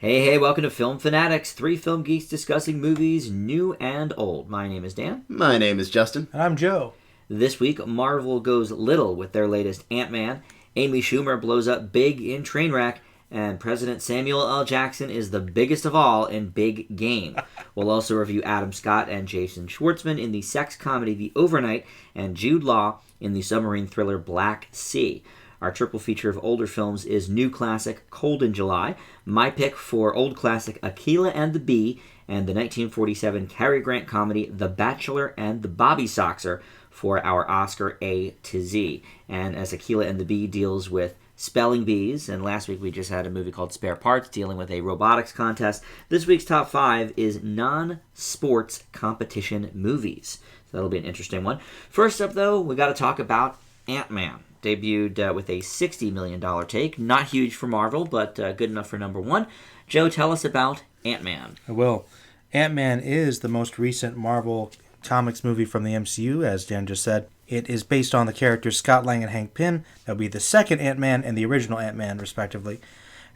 Hey, welcome to Film Fanatics, three film geeks discussing movies new and old. My name is Dan. My name is Justin. And I'm Joe. This week, Marvel goes little with their latest Ant-Man, Amy Schumer blows up big in Trainwreck, and President Samuel L. Jackson is the biggest of all in Big Game. We'll also review Adam Scott and Jason Schwartzman in the sex comedy The Overnight, and Jude Law in the submarine thriller Black Sea. Our triple feature of older films is new classic Cold in July, my pick for old classic Akeelah and the Bee, and the 1947 Cary Grant comedy The Bachelor and the Bobby Soxer for our Oscar A to Z. And as Akeelah and the Bee deals with spelling bees, and last week we just had a movie called Spare Parts dealing with a robotics contest, this week's top 5 is non-sports competition movies. So that'll be an interesting one. First up, though, we got to talk about Ant-Man. Debuted with a $60 million take. Not huge for Marvel, but good enough for number one. Joe, tell us about Ant-Man. I will. Ant-Man is the most recent Marvel Comics movie from the MCU, as Dan just said. It is based on the characters Scott Lang and Hank Pym. That'll be the second Ant-Man and the original Ant-Man, respectively.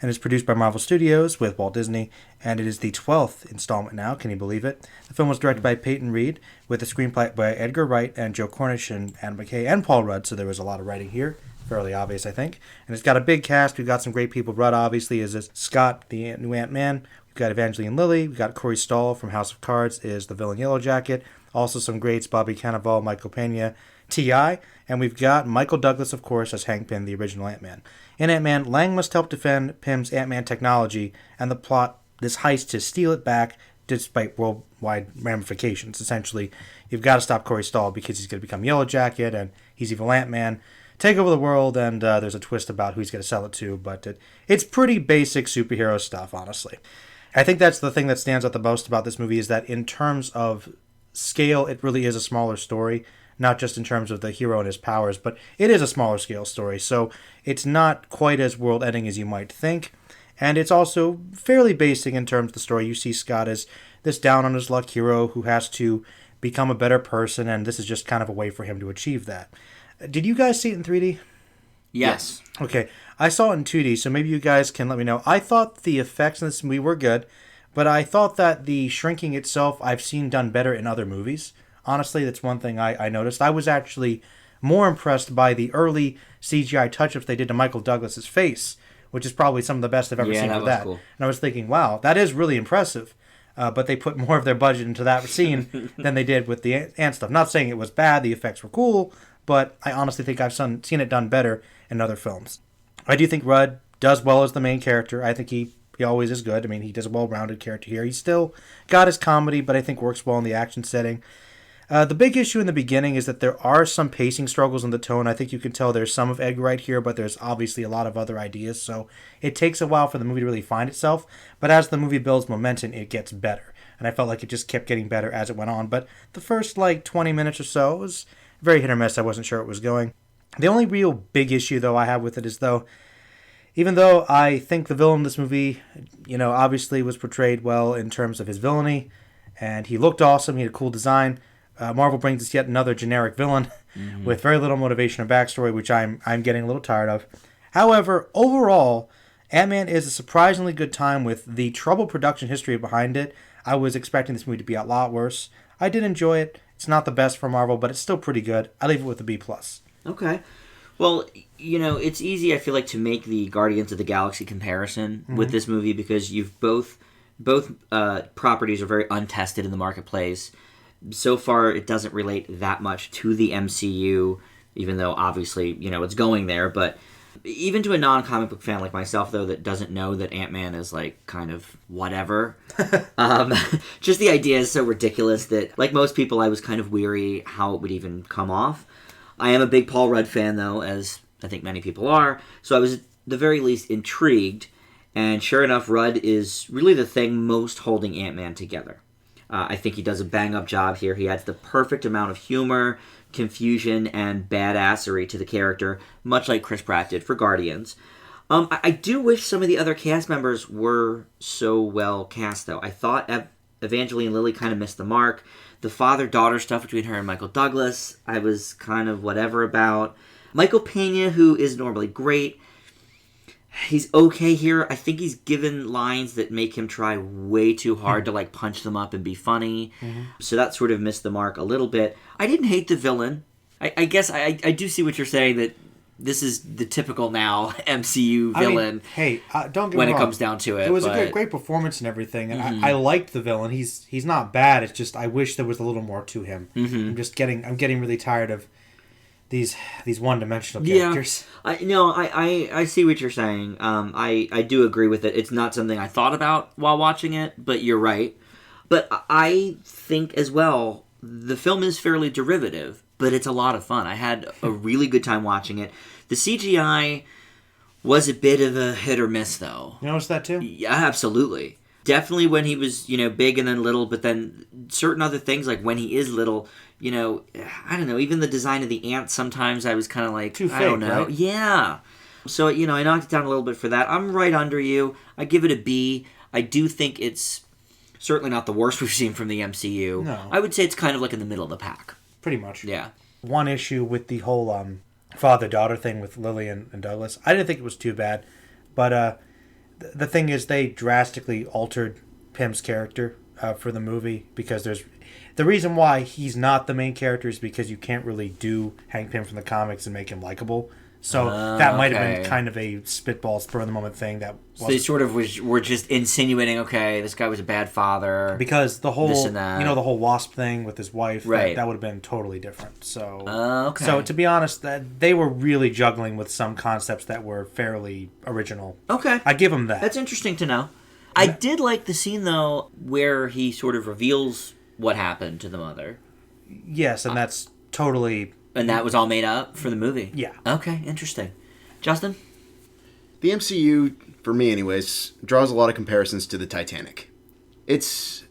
And it's produced by Marvel Studios with Walt Disney, and it is the 12th installment now. Can you believe it? The film was directed by Peyton Reed, with a screenplay by Edgar Wright and Joe Cornish and Adam McKay and Paul Rudd, so there was a lot of writing here. Fairly obvious, I think. And it's got a big cast. We've got some great people. Rudd, obviously, is Scott, the new Ant-Man. We've got Evangeline Lilly. We've got Corey Stoll from House of Cards, is the villain Yellow Jacket. Also some greats, Bobby Cannavale, Michael Pena, T.I., and we've got Michael Douglas, of course, as Hank Pym, the original Ant-Man. In Ant-Man, Lang must help defend Pym's Ant-Man technology and the plot, this heist to steal it back despite worldwide ramifications. Essentially, you've got to stop Corey Stoll because he's going to become Yellow Jacket and he's evil Ant-Man, take over the world, and there's a twist about who he's going to sell it to, but it's pretty basic superhero stuff, honestly. I think that's the thing that stands out the most about this movie is that in terms of scale, it really is a smaller story. Not just in terms of the hero and his powers, but it is a smaller scale story, so it's not quite as world-ending as you might think, and it's also fairly basic in terms of the story. You see Scott as this down-on-his-luck hero who has to become a better person, and this is just kind of a way for him to achieve that. Did you guys see it in 3D? Yes. Okay, I saw it in 2D, so maybe you guys can let me know. I thought the effects in this movie were good, but I thought that the shrinking itself I've seen done better in other movies. Honestly, that's one thing I noticed. I was actually more impressed by the early CGI touch-ups they did to Michael Douglas's face, which is probably some of the best I've ever seen of that. Cool. And I was thinking, wow, that is really impressive. But they put more of their budget into that scene than they did with the ant stuff. Not saying it was bad, the effects were cool, but I honestly think I've seen it done better in other films. I do think Rudd does well as the main character. I think he always is good. I mean, he does a well-rounded character here. He's still got his comedy, but I think works well in the action setting. The big issue in the beginning is that there are some pacing struggles in the tone. I think you can tell there's some of Edgar Wright here, but there's obviously a lot of other ideas, so it takes a while for the movie to really find itself. But as the movie builds momentum, it gets better. And I felt like it just kept getting better as it went on. But the first, 20 minutes or so was very hit or miss. I wasn't sure it was going. The only real big issue, though, I have with it is, even though I think the villain in this movie, obviously was portrayed well in terms of his villainy, and he looked awesome, he had a cool design, Marvel brings us yet another generic villain with very little motivation or backstory, which I'm getting a little tired of. However, overall, Ant-Man is a surprisingly good time with the troubled production history behind it. I was expecting this movie to be a lot worse. I did enjoy it. It's not the best for Marvel, but it's still pretty good. I leave it with a B+. Okay. Well, it's easy, I feel like, to make the Guardians of the Galaxy comparison with this movie because you've both properties are very untested in the marketplace. So far, it doesn't relate that much to the MCU, even though, obviously, it's going there. But even to a non-comic book fan like myself, though, that doesn't know that Ant-Man is, kind of whatever, just the idea is so ridiculous that, like most people, I was kind of weary how it would even come off. I am a big Paul Rudd fan, though, as I think many people are, so I was, at the very least, intrigued. And sure enough, Rudd is really the thing most holding Ant-Man together. I think he does a bang-up job here. He adds the perfect amount of humor, confusion, and badassery to the character, much like Chris Pratt did for Guardians. I do wish some of the other cast members were so well cast, though. I thought Evangeline Lilly kind of missed the mark. The father-daughter stuff between her and Michael Douglas, I was kind of whatever about. Michael Pena, who is normally great, He's okay here. I think he's given lines that make him try way too hard to like punch them up and be funny. So that sort of missed the mark a little bit. I didn't hate the villain. I guess I do see what you're saying, that this is the typical now MCU villain. Don't get me when wrong. it comes down to it. It was a great performance and everything, and I liked the villain. He's not bad. It's just I wish there was a little more to him. I'm getting really tired of these one-dimensional characters. I see what you're saying. I do agree with it. It's not something I thought about while watching it, but you're right. But I think as well, the film is fairly derivative, but it's a lot of fun. I had a really good time watching it. The CGI was a bit of a hit or miss, though. You noticed that too? Yeah, absolutely. Definitely when he was, big and then little, but then certain other things, like when he is little, I don't know, even the design of the ants sometimes I was kind of like, too fake, I don't know. Right? Yeah. So, I knocked it down a little bit for that. I'm right under you. I give it a B. I do think it's certainly not the worst we've seen from the MCU. No. I would say it's kind of like in the middle of the pack. Pretty much. Yeah. One issue with the whole father-daughter thing with Lily and Douglas, I didn't think it was too bad. But the thing is, they drastically altered Pym's character for the movie, because the reason why he's not the main character is because you can't really do Hank Pym from the comics and make him likable. So that might have been kind of a spitball, spur-of-the-moment thing. So they sort of were just insinuating, okay, this guy was a bad father. Because the whole, this and that. The whole Wasp thing with his wife, right. that would have been totally different. So, okay. So to be honest, that they were really juggling with some concepts that were fairly original. Okay. I give them that. That's interesting to know. I did like the scene, though, where he sort of reveals what happened to the mother. Yes, and that's totally... And that was all made up for the movie? Yeah. Okay, interesting. Justin? The MCU, for me anyways, draws a lot of comparisons to the Titanic. It's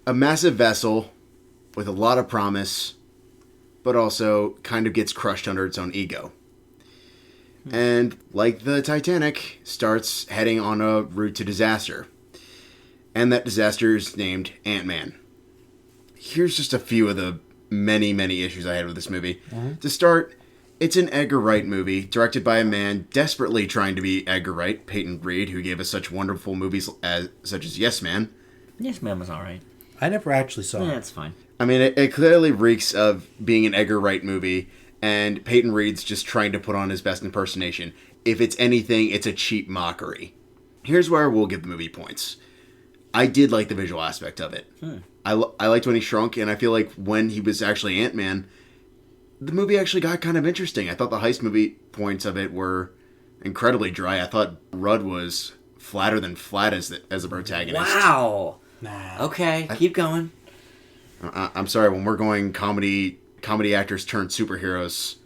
a massive vessel with a lot of promise, but also kind of gets crushed under its own ego. And, like the Titanic, starts heading on a route to disaster. And that disaster is named Ant-Man. Here's just a few of the many, many issues I had with this movie. To start, it's an Edgar Wright movie, directed by a man desperately trying to be Edgar Wright, Peyton Reed, who gave us such wonderful movies such as Yes Man. Yes Man was alright. I never actually saw it. Yeah, it's fine. I mean, it clearly reeks of being an Edgar Wright movie, and Peyton Reed's just trying to put on his best impersonation. If it's anything, it's a cheap mockery. Here's where I will give the movie points. I did like the visual aspect of it. I liked when he shrunk, and I feel like when he was actually Ant-Man, the movie actually got kind of interesting. I thought the heist movie points of it were incredibly dry. I thought Rudd was flatter than flat as a protagonist. Wow. Nah. Okay, keep going. I'm sorry, when we're going comedy actors turned superheroes,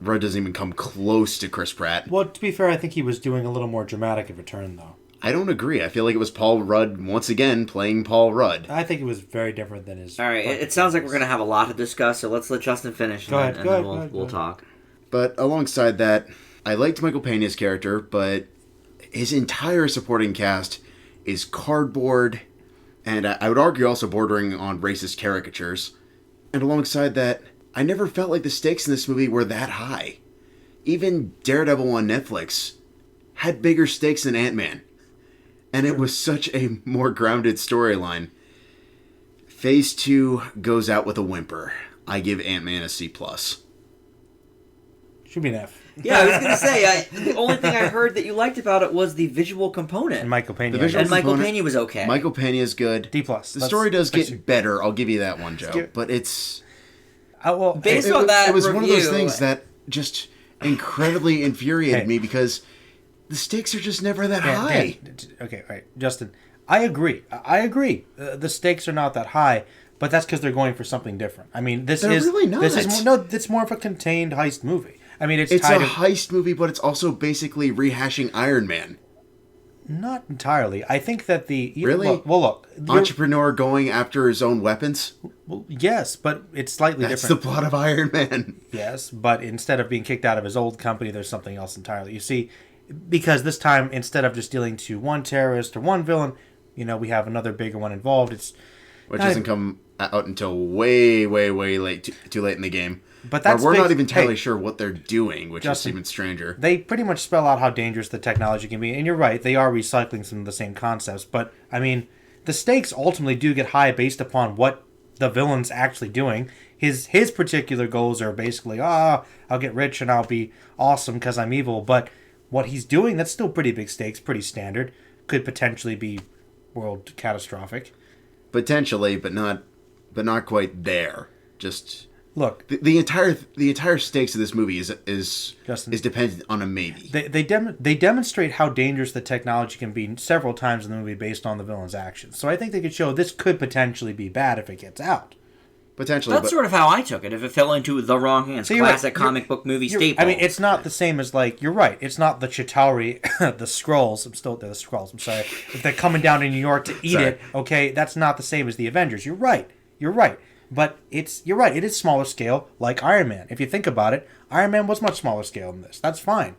Rudd doesn't even come close to Chris Pratt. Well, to be fair, I think he was doing a little more dramatic of a turn, though. I don't agree. I feel like it was Paul Rudd once again playing Paul Rudd. I think it was very different than his... All right, it sounds like we're going to have a lot to discuss, so let's let Justin finish, Go ahead, then we'll talk. But alongside that, I liked Michael Pena's character, but his entire supporting cast is cardboard, and I would argue also bordering on racist caricatures. And alongside that, I never felt like the stakes in this movie were that high. Even Daredevil on Netflix had bigger stakes than Ant-Man. And it was such a more grounded storyline. Phase 2 goes out with a whimper. I give Ant-Man a C+. Should be an F. Yeah, I was going to say, the only thing I heard that you liked about it was the visual component. And Michael Pena. visual And Michael component- Pena was okay. Michael Pena is good. D+. The story does get better, I'll give you that one, Joe. Skip. But it's... well, Based on that it was one of those review- things that just incredibly infuriated me because the stakes are just never that high. Okay, all right. Justin, I agree. The stakes are not that high, but that's because they're going for something different. I mean, They're really not. It's more of a contained heist movie. I mean, it's It's tied a heist movie, but it's also basically rehashing Iron Man. Not entirely. I think that Really? Look. Entrepreneur going after his own weapons? Well, yes, but it's slightly That's different. the plot of Iron Man. Yes, but instead of being kicked out of his old company, there's something else entirely. You see, because this time, instead of just dealing to one terrorist or one villain, we have another bigger one involved. Which doesn't come out until way, way, way late, too late in the game. But that's we're not even entirely sure what they're doing, which Justin, is even stranger. They pretty much spell out how dangerous the technology can be, and you're right, they are recycling some of the same concepts. But I mean, the stakes ultimately do get high based upon what the villain's actually doing. His particular goals are basically, I'll get rich and I'll be awesome because I'm evil. But what he's doing, that's still pretty big stakes, pretty standard. Could potentially be world catastrophic. Potentially, but not quite there. Just look, the entire stakes of this movie is Justin, dependent on a maybe. They demonstrate how dangerous the technology can be several times in the movie based on the villain's actions. So I think they could show this could potentially be bad if it gets out. Potentially, that's sort of how I took it. If it fell into the wrong hands, so classic comic book movie staple. I mean, it's not the same as you're right. It's not the Chitauri, the Skrulls. They're the Skrulls. I'm sorry. If they're coming down to New York to eat it, okay, that's not the same as the Avengers. You're right. But you're right. It is smaller scale, like Iron Man. If you think about it, Iron Man was much smaller scale than this. That's fine.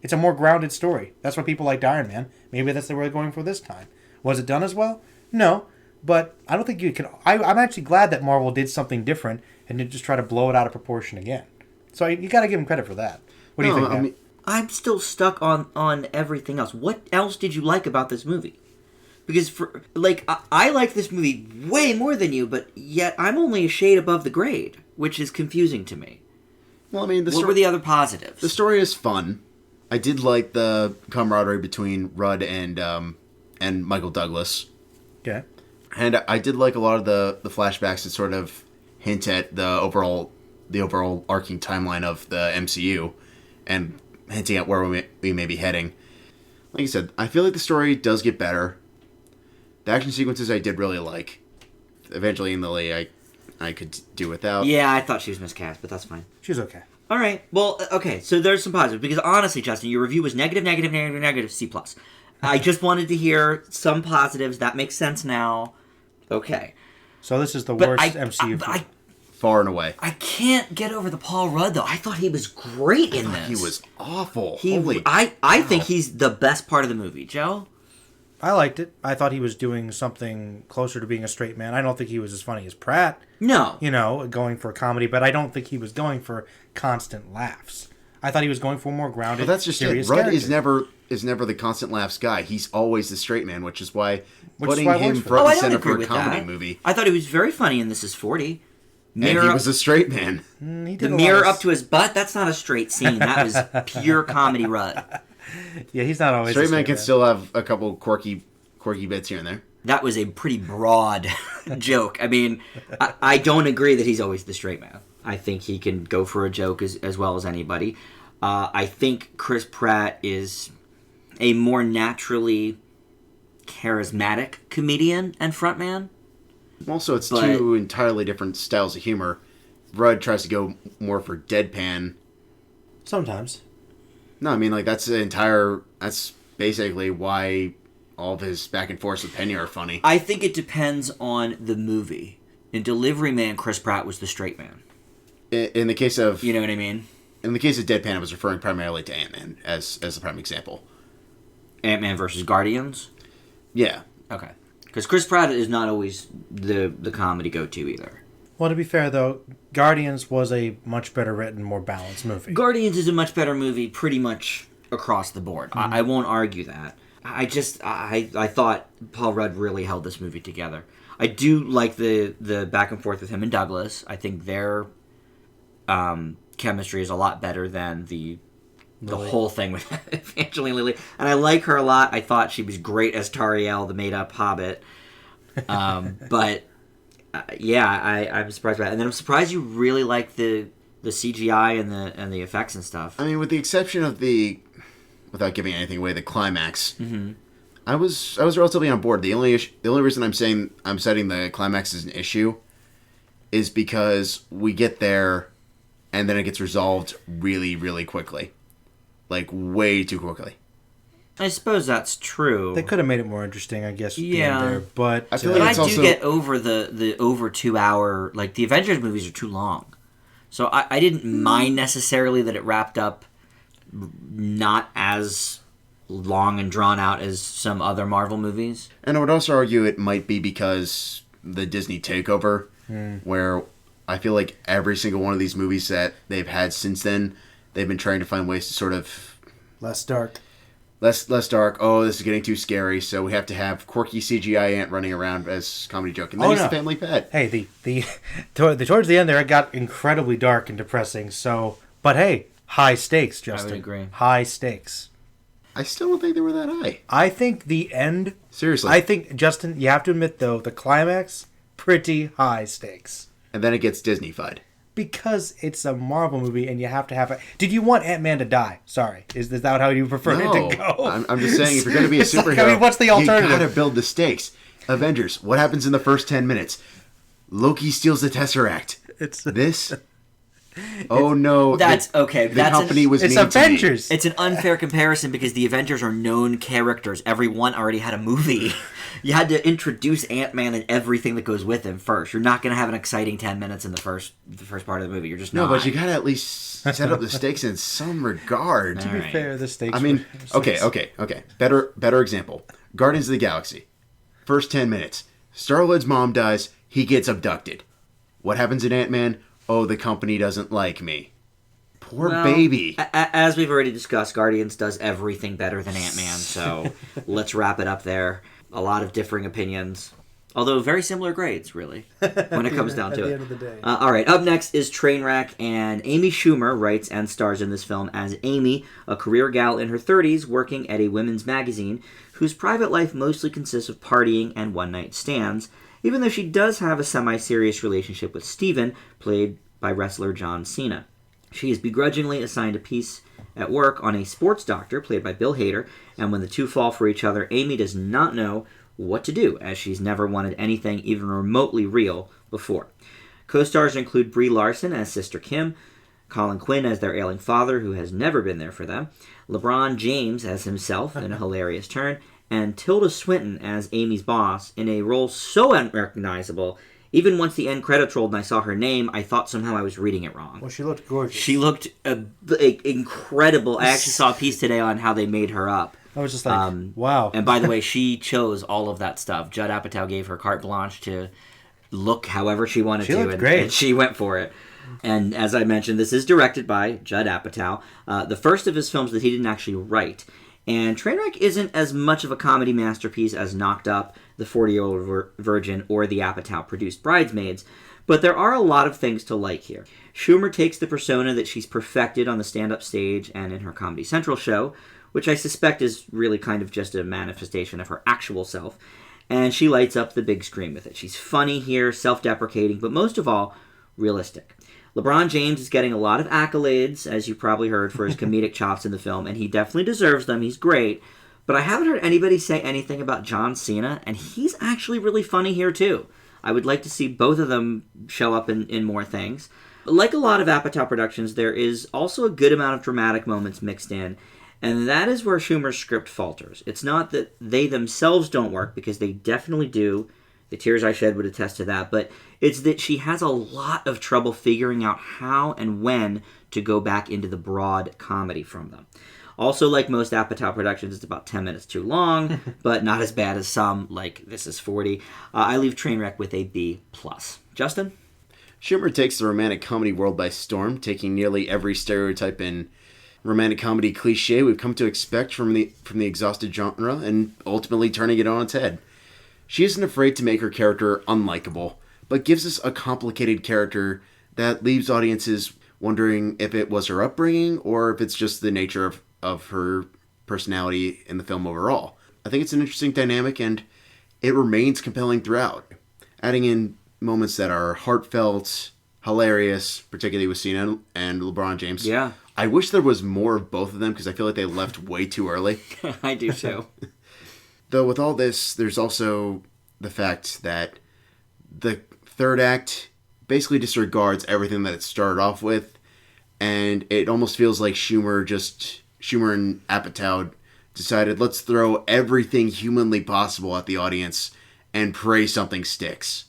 It's a more grounded story. That's what people liked Iron Man. Maybe that's what we're going for this time. Was it done as well? No. But I don't think you can... I'm actually glad that Marvel did something different and didn't just try to blow it out of proportion again. So you got to give them credit for that. What do you think, Matt? I'm still stuck on everything else. What else did you like about this movie? Because I like this movie way more than you, but yet I'm only a shade above the grade, which is confusing to me. Well, I mean, what were the other positives? The story is fun. I did like the camaraderie between Rudd and Michael Douglas. Okay. And I did like a lot of the flashbacks that sort of hint at the overall arcing timeline of the MCU and hinting at where we may be heading. Like I said, I feel like the story does get better. The action sequences I did really like. Evangeline Lilly, I could do without. Yeah, I thought she was miscast, but that's fine. She's okay. All right. Well, okay. So there's some positives because honestly, Justin, your review was negative, C+. I just wanted to hear some positives. That makes sense now. Okay. So this is the worst MCU film. Far and away. I can't get over the Paul Rudd, though. I thought he was great in this. He was awful. I think he's the best part of the movie. Joe? I liked it. I thought he was doing something closer to being a straight man. I don't think he was as funny as Pratt. No. Going for a comedy, but I don't think he was going for constant laughs. I thought he was going for more grounded, but that's just serious it. Rudd character. is never the constant laughs guy. He's always the straight man, which is why putting him front I and don't center agree for a with comedy that. movie. I thought he was very funny in This Is 40. And he was a straight man. The mirror up to his butt, that's not a straight scene. That was pure comedy Rudd. Yeah, he's not always straight man can still have a couple quirky bits here and there. That was a pretty broad joke. I mean, I don't agree that he's always the straight man. I think he can go for a joke as well as anybody. I think Chris Pratt is a more naturally charismatic comedian and frontman. Also, it's two entirely different styles of humor. Rudd tries to go more for deadpan. Sometimes. No, I mean, that's basically why all of his back and forth with Penny are funny. I think it depends on the movie. In Delivery Man, Chris Pratt was the straight man. In the case of... You know what I mean? In the case of Deadpan, I was referring primarily to Ant-Man as the prime example. Ant-Man versus Guardians? Yeah. Okay. Because Chris Pratt is not always the comedy go-to either. Well, to be fair, though, Guardians was a much better written, more balanced movie. Guardians is a much better movie pretty much across the board. Mm-hmm. I won't argue that. I thought Paul Rudd really held this movie together. I do like the back and forth with him and Douglas. I think their chemistry is a lot better than the whole thing with Evangeline Lilly. And I like her a lot. I thought she was great as Tariel, the made-up hobbit. But, I'm surprised by that. And then I'm surprised you really like the CGI and the effects and stuff. I mean, with the exception of without giving anything away, the climax, mm-hmm. I was relatively on board. The only reason I'm citing the climax as an issue is because we get there and then it gets resolved really, really quickly. Way too quickly. I suppose that's true. They could have made it more interesting, I guess. Yeah. There, but I feel like I do get over the over 2 hour... the Avengers movies are too long. So I didn't mind necessarily that it wrapped up not as long and drawn out as some other Marvel movies. And I would also argue it might be because the Disney takeover where I feel like every single one of these movies that they've had since then, they've been trying to find ways to sort of Less dark. less dark. Oh, this is getting too scary, so we have to have quirky CGI ant running around as comedy joke, and then he's the family pet. Hey, the towards the end there, it got incredibly dark and depressing. So, but hey, high stakes, Justin. I would agree. High stakes. I still don't think they were that high. I think the end. Seriously. I think, Justin, you have to admit though, the climax, pretty high stakes. And then it gets Disney-fied. Because it's a Marvel movie and you have to have it. Did you want Ant-Man to die? Sorry. Is that how you prefer it to go? I'm just saying, if you're going to be a superhero, like, what's the alternative? You got to build the stakes. Avengers, what happens in the first 10 minutes? Loki steals the Tesseract. Oh no! That's okay. The company was It's mean Avengers. To me. It's an unfair comparison because the Avengers are known characters. Everyone already had a movie. You had to introduce Ant-Man and everything that goes with him first. You're not going to have an exciting 10 minutes in the first part of the movie. You're just not. No, but you got to at least set up the stakes in some regard. To be fair, the stakes. I mean, okay. Better example. Guardians of the Galaxy. First 10 minutes. Star-Lord's mom dies. He gets abducted. What happens in Ant-Man? Oh, the company doesn't like me. Poor baby. As we've already discussed, Guardians does everything better than Ant-Man, so let's wrap it up there. A lot of differing opinions, although very similar grades, really, when it comes down to it. At the end of the day. All right, up next is Trainwreck, and Amy Schumer writes and stars in this film as Amy, a career gal in her 30s working at a women's magazine whose private life mostly consists of partying and one-night stands, even though she does have a semi-serious relationship with Steven, played by wrestler John Cena. She is begrudgingly assigned a piece at work on a sports doctor, played by Bill Hader, and when the two fall for each other, Amy does not know what to do, as she's never wanted anything even remotely real before. Co-stars include Brie Larson as Sister Kim, Colin Quinn as their ailing father, who has never been there for them, LeBron James as himself in a hilarious turn, and Tilda Swinton as Amy's boss in a role so unrecognizable, even once the end credits rolled and I saw her name, I thought somehow I was reading it wrong. Well, she looked gorgeous. She looked incredible. I actually saw a piece today on how they made her up. I was just like, wow. And by the way, she chose all of that stuff. Judd Apatow gave her carte blanche to look however she wanted to. She looked great. And she went for it. And as I mentioned, this is directed by Judd Apatow, the first of his films that he didn't actually write. And Trainwreck isn't as much of a comedy masterpiece as Knocked Up, The 40-Year-Old Virgin, or the Apatow-produced Bridesmaids, but there are a lot of things to like here. Schumer takes the persona that she's perfected on the stand-up stage and in her Comedy Central show, which I suspect is really kind of just a manifestation of her actual self, and she lights up the big screen with it. She's funny here, self-deprecating, but most of all, realistic. LeBron James is getting a lot of accolades, as you probably heard, for his comedic chops in the film, and he definitely deserves them. He's great. But I haven't heard anybody say anything about John Cena, and he's actually really funny here, too. I would like to see both of them show up in more things. Like a lot of Apatow productions, there is also a good amount of dramatic moments mixed in, and that is where Schumer's script falters. It's not that they themselves don't work, because they definitely do. The Tears I Shed would attest to that, but it's that she has a lot of trouble figuring out how and when to go back into the broad comedy from them. Also, like most Apatow productions, it's about 10 minutes too long, but not as bad as some, like This Is 40. I leave Trainwreck with a B+. Justin? Schumer takes the romantic comedy world by storm, taking nearly every stereotype and romantic comedy cliche we've come to expect from the exhausted genre, and ultimately turning it on its head. She isn't afraid to make her character unlikable, but gives us a complicated character that leaves audiences wondering if it was her upbringing or if it's just the nature of her personality in the film overall. I think it's an interesting dynamic, and it remains compelling throughout, adding in moments that are heartfelt, hilarious, particularly with Cena and LeBron James. Yeah. I wish there was more of both of them because I feel like they left way too early. I do too. Though with all this, there's also the fact that the third act basically disregards everything that it started off with, and it almost feels like Schumer and Apatow decided, let's throw everything humanly possible at the audience and pray something sticks.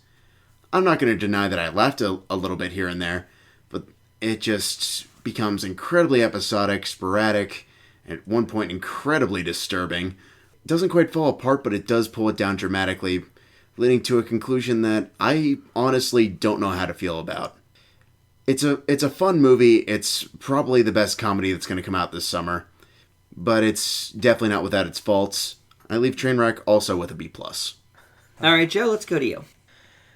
I'm not going to deny that I laughed a little bit here and there, but it just becomes incredibly episodic, sporadic, at one point incredibly disturbing. It doesn't quite fall apart, but it does pull it down dramatically leading to a conclusion that I honestly don't know how to feel about. It's a fun movie. It's probably the best comedy that's going to come out this summer, but it's definitely not without its faults. I leave Trainwreck also with a B+. All right, Joe, let's go to you.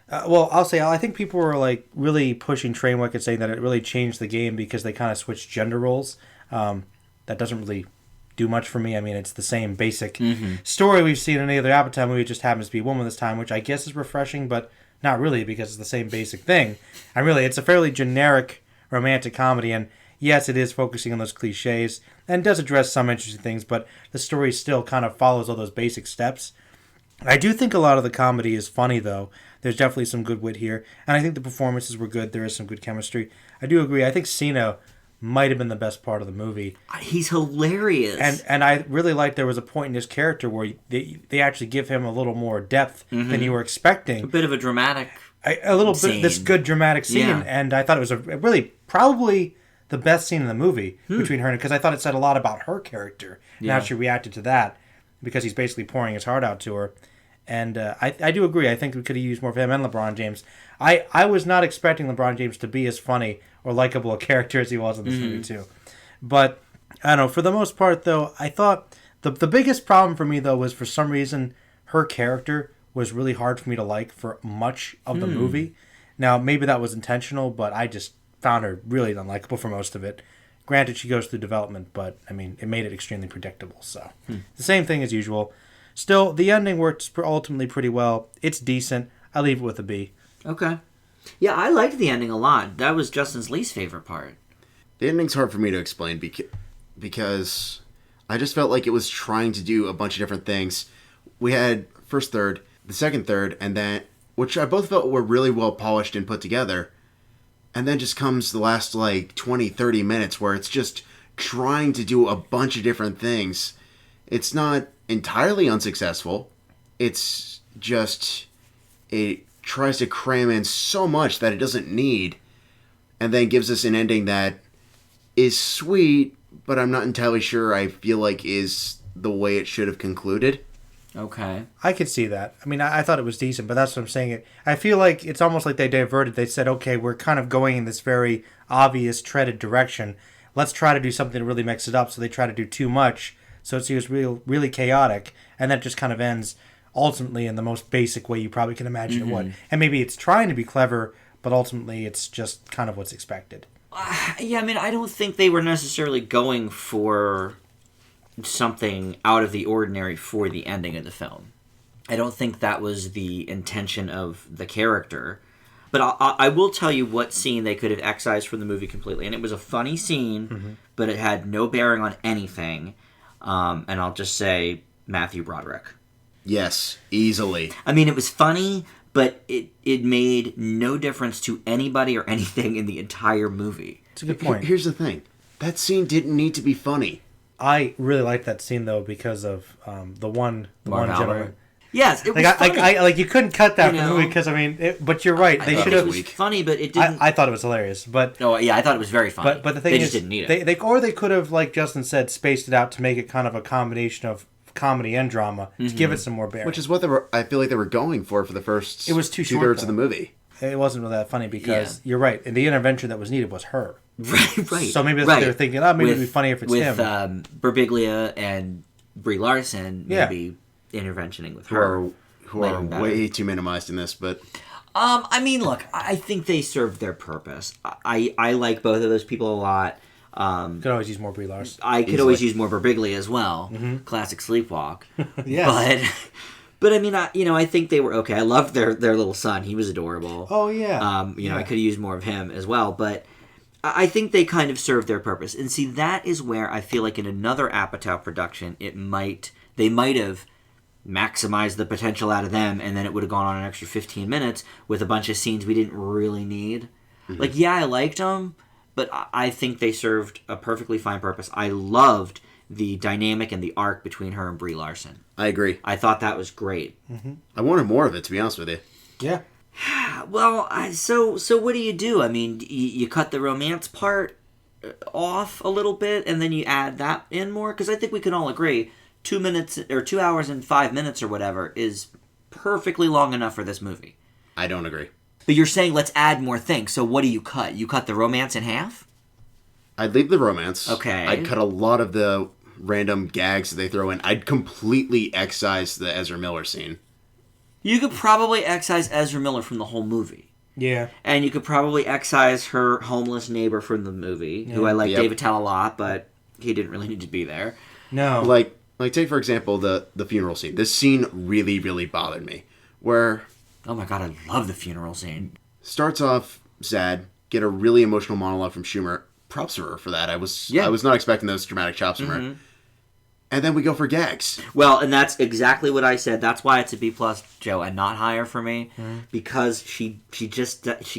Well, I'll say I think people were like really pushing Trainwreck and saying that it really changed the game because they kind of switched gender roles. That doesn't really do much for me. I mean, it's the same basic story we've seen in any other Apatow movie. It just happens to be a woman this time, which I guess is refreshing, but not really because it's the same basic thing. And really, it's a fairly generic romantic comedy, and yes, it is focusing on those cliches and does address some interesting things, but the story still kind of follows all those basic steps. I do think a lot of the comedy is funny, though. There's definitely some good wit here, and I think the performances were good. There is some good chemistry. I do agree. I think Cena might have been the best part of the movie. He's hilarious. And I really liked there was a point in his character where they actually give him a little more depth than you were expecting. A bit of a dramatic a little scene. bit this good dramatic scene, Yeah. and I thought it was a really probably the best scene in the movie between her, because I thought it said a lot about her character and how she reacted to that, because he's basically pouring his heart out to her. And I do agree. I think we could have used more of him and LeBron James. I was not expecting LeBron James to be as funny or likable a character as he was in this movie, too. But, I don't know, for the most part, though, I thought the biggest problem for me, though, was for some reason her character was really hard for me to like for much of the movie. Now, maybe that was intentional, but I just found her really unlikable for most of it. Granted, she goes through development, but, I mean, it made it extremely predictable. So, the same thing as usual. Still, the ending works ultimately pretty well. It's decent. I leave it with a B. Okay. Yeah, I liked the ending a lot. That was Justin's least favorite part. The ending's hard for me to explain because I just felt like it was trying to do a bunch of different things. We had first third, the second third, and then, which I both felt were really well polished and put together. And then just comes the last, 20, 30 minutes where it's just trying to do a bunch of different things. It's not entirely unsuccessful. It's just, it tries to cram in so much that it doesn't need, and then gives us an ending that is sweet, but I'm not entirely sure I feel like is the way it should have concluded. Okay. I could see that. I mean, I thought it was decent, but that's what I'm saying. I feel like it's almost like they diverted. They said, okay, we're kind of going in this very obvious, treaded direction. Let's try to do something to really mix it up. So they try to do too much, so it seems really chaotic, and that just kind of ends ultimately in the most basic way you probably can imagine it would. And maybe it's trying to be clever, but ultimately it's just kind of what's expected. Yeah, I mean, I don't think they were necessarily going for something out of the ordinary for the ending of the film. I don't think that was the intention of the character. But I will tell you what scene they could have excised from the movie completely. And it was a funny scene, but it had no bearing on anything. And I'll just say Matthew Broderick. Yes, easily. I mean, it was funny, but it made no difference to anybody or anything in the entire movie. It's a good point. Here's the thing. That scene didn't need to be funny. I really liked that scene, though, because of the one gentleman. Yes, it was funny. You couldn't cut that from the movie because, I mean, but you're right. They should have. It was funny, but it didn't. I thought it was hilarious, but. Oh yeah, I thought it was very funny. But the thing they is, just didn't need it. They could have, like Justin said, spaced it out to make it kind of a combination of comedy and drama to give it some more bearing. Which is what I feel like they were going for the first. It was too short, 2/3 of the movie. It wasn't really that funny because you're right, and the intervention that was needed was her. Right. So maybe that's what they were thinking. Oh, maybe it'd be funny if it's him. With Birbiglia and Brie Larson, maybe interventioning with her. Who are way too minimized in this, but... I mean, look, I think they served their purpose. I like both of those people a lot. Could always use more Brie Larson. I could always use more Birbiglia as well. Classic sleepwalk. Yes. But I mean, I think they were okay. I loved their little son. He was adorable. Oh, yeah. I could have used more of him as well. But I think they kind of served their purpose. And see, that is where I feel like in another Apatow production, they might have maximized the potential out of them, and then it would have gone on an extra 15 minutes with a bunch of scenes we didn't really need. Like, yeah, I liked them, but I think they served a perfectly fine purpose. I loved the dynamic and the arc between her and Brie Larson. I agree. I thought that was great. I wanted more of it, to be honest with you. Yeah. Well, so what do? I mean, you cut the romance part off a little bit, and then you add that in more? Because I think we can all agree 2 minutes or 2 hours and 5 minutes or whatever is perfectly long enough for this movie. I don't agree. But you're saying let's add more things. So what do you cut? You cut the romance in half? I'd leave the romance. Okay. I'd cut a lot of the random gags that they throw in. I'd completely excise the Ezra Miller scene. You could probably excise Ezra Miller from the whole movie. Yeah. And you could probably excise her homeless neighbor from the movie, who I like David Tell a lot, but he didn't really need to be there. No. Like take for example the funeral scene. This scene really, really bothered me. Where Oh my god, I love the funeral scene. starts off sad, get a really emotional monologue from Schumer. Props to her for that. I was not expecting those dramatic chops from her. And then we go for gags. Well, and that's exactly what I said. That's why it's a B+, Joe, and not higher for me, because she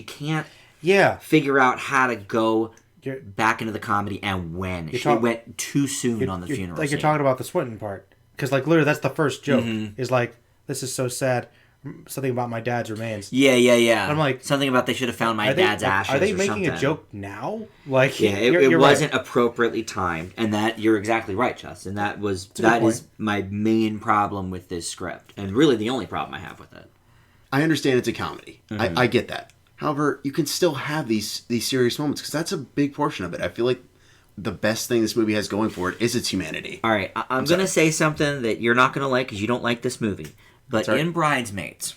can't figure out how to go back into the comedy and when. She went too soon on the funeral scene. You're talking about the Swinton part. Because, literally, that's the first joke. Is this is so sad. Something about my dad's remains. Yeah. I'm like... Something about they should have found my dad's ashes. Are they making something. A joke now? It wasn't appropriately timed. And that, you're exactly right, Justin. That is my main problem with this script. And really the only problem I have with it. I understand it's a comedy. I get that. However, you can still have these serious moments, because that's a big portion of it. I feel like the best thing this movie has going for it is its humanity. All right, I'm going to say something that you're not going to like because you don't like this movie. But in Bridesmaids,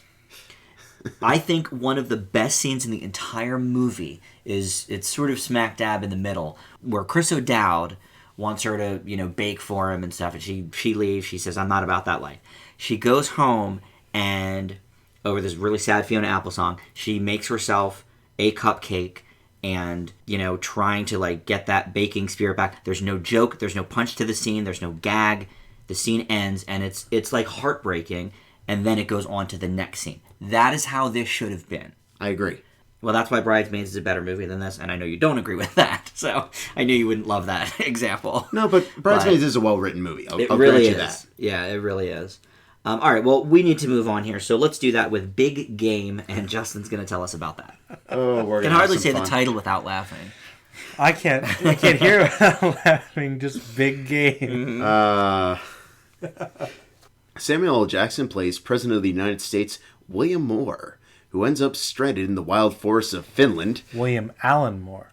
I think one of the best scenes in the entire movie is, it's sort of smack dab in the middle, where Chris O'Dowd wants her to, bake for him and stuff, and she leaves. She says, I'm not about that life. She goes home, and over this really sad Fiona Apple song, she makes herself a cupcake and, trying to, get that baking spirit back. There's no joke. There's no punch to the scene. There's no gag. The scene ends, and it's heartbreaking. And then it goes on to the next scene. That is how this should have been. I agree. Well, that's why Bridesmaids is a better movie than this, and I know you don't agree with that. So I knew you wouldn't love that example. No, but Bridesmaids is a well-written movie. I'll really grant you is. that. Yeah, it really is. All right, well, we need to move on here, so let's do that with Big Game, and Justin's going to tell us about that. Oh, we're I can hardly say the title without laughing. I can't hear it without laughing. Just Big Game. Samuel L. Jackson plays President of the United States William Moore, who ends up stranded in the wild forests of Finland. William Allen Moore,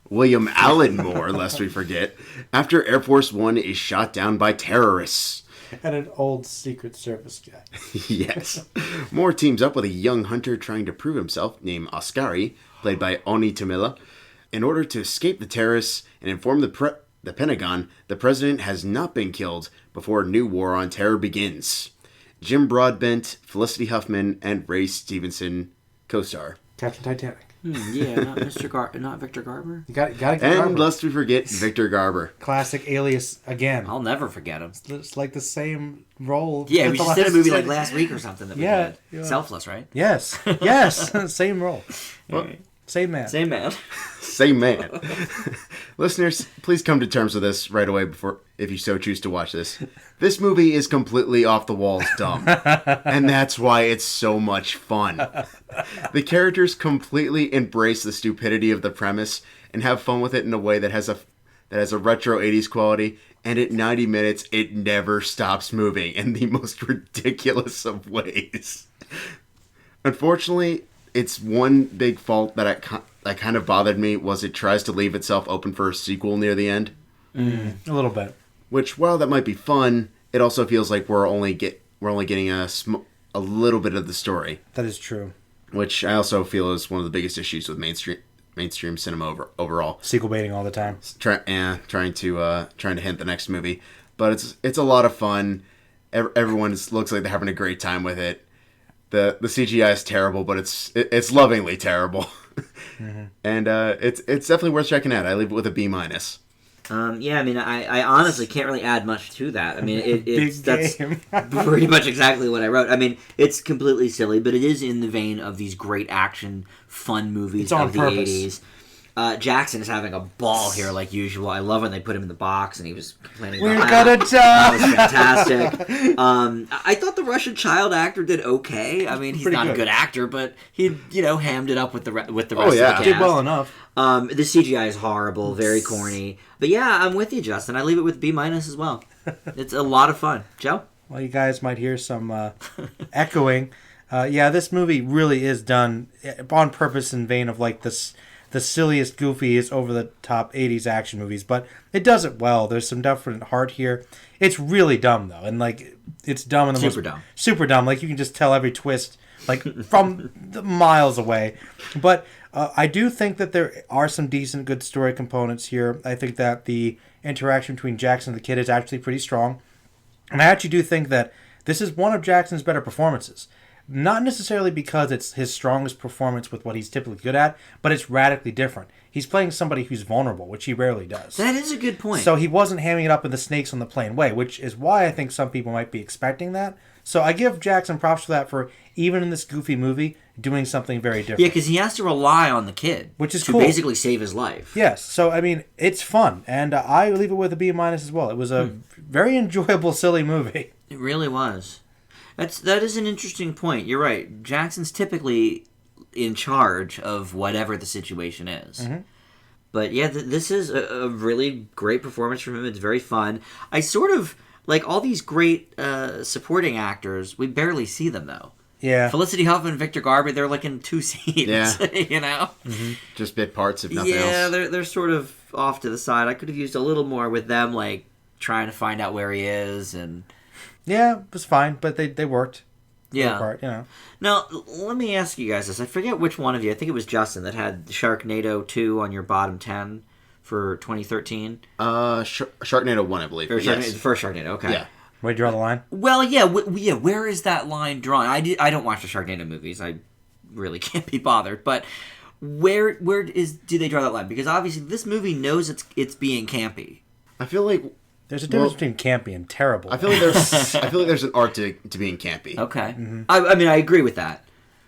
lest we forget, after Air Force One is shot down by terrorists. And an old Secret Service guy. Yes. Moore teams up with a young hunter trying to prove himself, named Oskari, played by Oni Tamila, in order to escape the terrorists and inform the Pentagon the president has not been killed before a new war on terror begins. Jim Broadbent, Felicity Huffman, and Ray Stevenson co-star. Captain Titanic. Yeah, not Victor Garber. You got to get And Garber. lest we forget Victor Garber. Classic Alias again. I'll never forget him. It's like the same role. Yeah, we as the just did a last movie two. like last week or something that we Yeah, did. yeah. Selfless, right? Yes, same role. Well, Same man. same man. Same man. Listeners, please come to terms with this right away if you so choose to watch this. This movie is completely off the walls dumb. And that's why it's so much fun. The characters completely embrace the stupidity of the premise and have fun with it in a way that has a retro 80s quality, and at 90 minutes it never stops moving in the most ridiculous of ways. Unfortunately, it's one big fault that kind of bothered me was it tries to leave itself open for a sequel near the end. A little bit. Which, while that might be fun, it also feels like we're only getting a little bit of the story. That is true. Which I also feel is one of the biggest issues with mainstream cinema overall. Sequel baiting all the time. Trying to hint the next movie, but it's a lot of fun. Everyone looks like they're having a great time with it. The CGI is terrible, but it's lovingly terrible. Mm-hmm. And it's definitely worth checking out. I leave it with a B-. Yeah, I mean, I honestly can't really add much to that. I mean, that's Game. pretty much exactly what I wrote. I mean, it's completely silly, but it is in the vein of these great action, fun movies of the purpose. 80s. Jackson is having a ball here, like usual. I love when they put him in the box, and he was complaining We're about gonna that. That die. was fantastic. I thought the Russian child actor did okay. I mean, he's Pretty not good. a good actor, but he, hammed it up with the rest of the yeah. cast. Did well enough. The CGI is horrible, very corny. But yeah, I'm with you, Justin. I leave it with B- as well. It's a lot of fun. Joe? Well, you guys might hear some echoing. Yeah, this movie really is done on purpose in vein of like the silliest, goofiest, over-the-top 80s action movies, but it does it well. There's some definite heart here. It's really dumb, though, and like it's dumb in the Super dumb. Super dumb. Like you can just tell every twist like from miles away. But I do think that there are some decent, good story components here. I think that the interaction between Jackson and the kid is actually pretty strong. And I actually do think that this is one of Jackson's better performances. Not necessarily because it's his strongest performance with what he's typically good at, but it's radically different. He's playing somebody who's vulnerable, which he rarely does. That is a good point. So he wasn't hamming it up in the snakes on the plain way, which is why I think some people might be expecting that. So I give Jackson props for that, for even in this goofy movie, doing something very different. Yeah, because he has to rely on the kid. Which is to cool. basically save his life. Yes. So, I mean, it's fun. And I leave it with a B- as well. It was a very enjoyable, silly movie. It really was. That is an interesting point. You're right. Jackson's typically in charge of whatever the situation is. Mm-hmm. But yeah, this is a really great performance from him. It's very fun. I sort of like all these great supporting actors. We barely see them though. Yeah. Felicity Huffman and Victor Garber, they're like in 2 scenes. Yeah. You know? Mm-hmm. Just bit parts, if nothing else. Yeah, they're sort of off to the side. I could have used a little more with them, like trying to find out where he is and. Yeah, it was fine, but they worked. Yeah. Part, you know. Now, let me ask you guys this. I forget which one of you. I think it was Justin that had Sharknado 2 on your bottom 10 for 2013. Sharknado 1, I believe. Or Yes. the first Sharknado, okay. Yeah. Where do you draw the line? Well, yeah, where is that line drawn? I don't watch the Sharknado movies. I really can't be bothered. But where do they draw that line? Because obviously this movie knows it's being campy. I feel like There's a difference between campy and terrible. I feel like there's an art to being campy. Okay. Mm-hmm. I mean, I agree with that.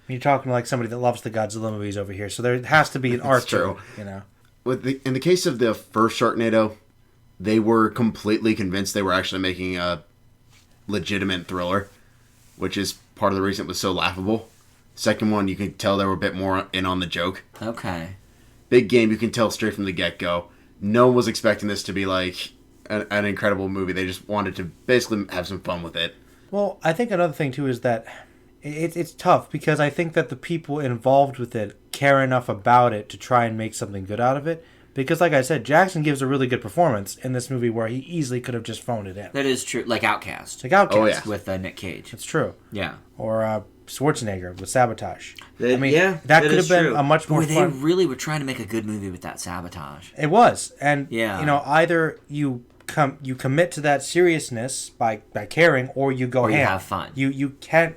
You're talking like somebody that loves the Godzilla movies over here, so there has to be an art to true. it, you know. In the case of the first Sharknado, they were completely convinced they were actually making a legitimate thriller, which is part of the reason it was so laughable. Second one, you can tell they were a bit more in on the joke. Okay. Big Game, you can tell straight from the get-go. No one was expecting this to be like an incredible movie. They just wanted to basically have some fun with it. Well, I think another thing, too, is that it's tough, because I think that the people involved with it care enough about it to try and make something good out of it. Because, like I said, Jackson gives a really good performance in this movie where he easily could have just phoned it in. That is true. Like Outcast. Like Outcast. Oh, yeah. With Nick Cage. It's true. Yeah. Or Schwarzenegger with Sabotage. Yeah, that could have been true. a much more Boy, fun... They really were trying to make a good movie with that Sabotage. It was. And, Yeah. you know, either you commit to that seriousness by caring, or you go Or you ham. have fun. You can't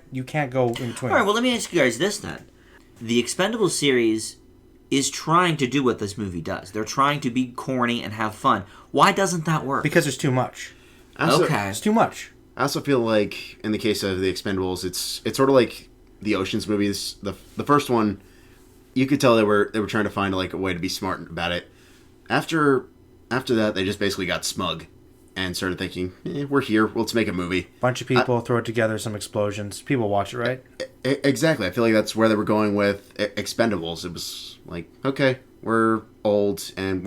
go in between. All right, well, let me ask you guys this then. The Expendables series is trying to do what this movie does. They're trying to be corny and have fun. Why doesn't that work? Because there's too much. Okay. It's too much. I also feel like in the case of the Expendables, it's sort of like the Ocean's movies. The first one, you could tell they were trying to find like a way to be smart about it. After that, they just basically got smug and started thinking, we're here, let's make a movie. Bunch of people throw it together, some explosions. People watch it, right? Exactly. I feel like that's where they were going with Expendables. It was like, okay, we're old and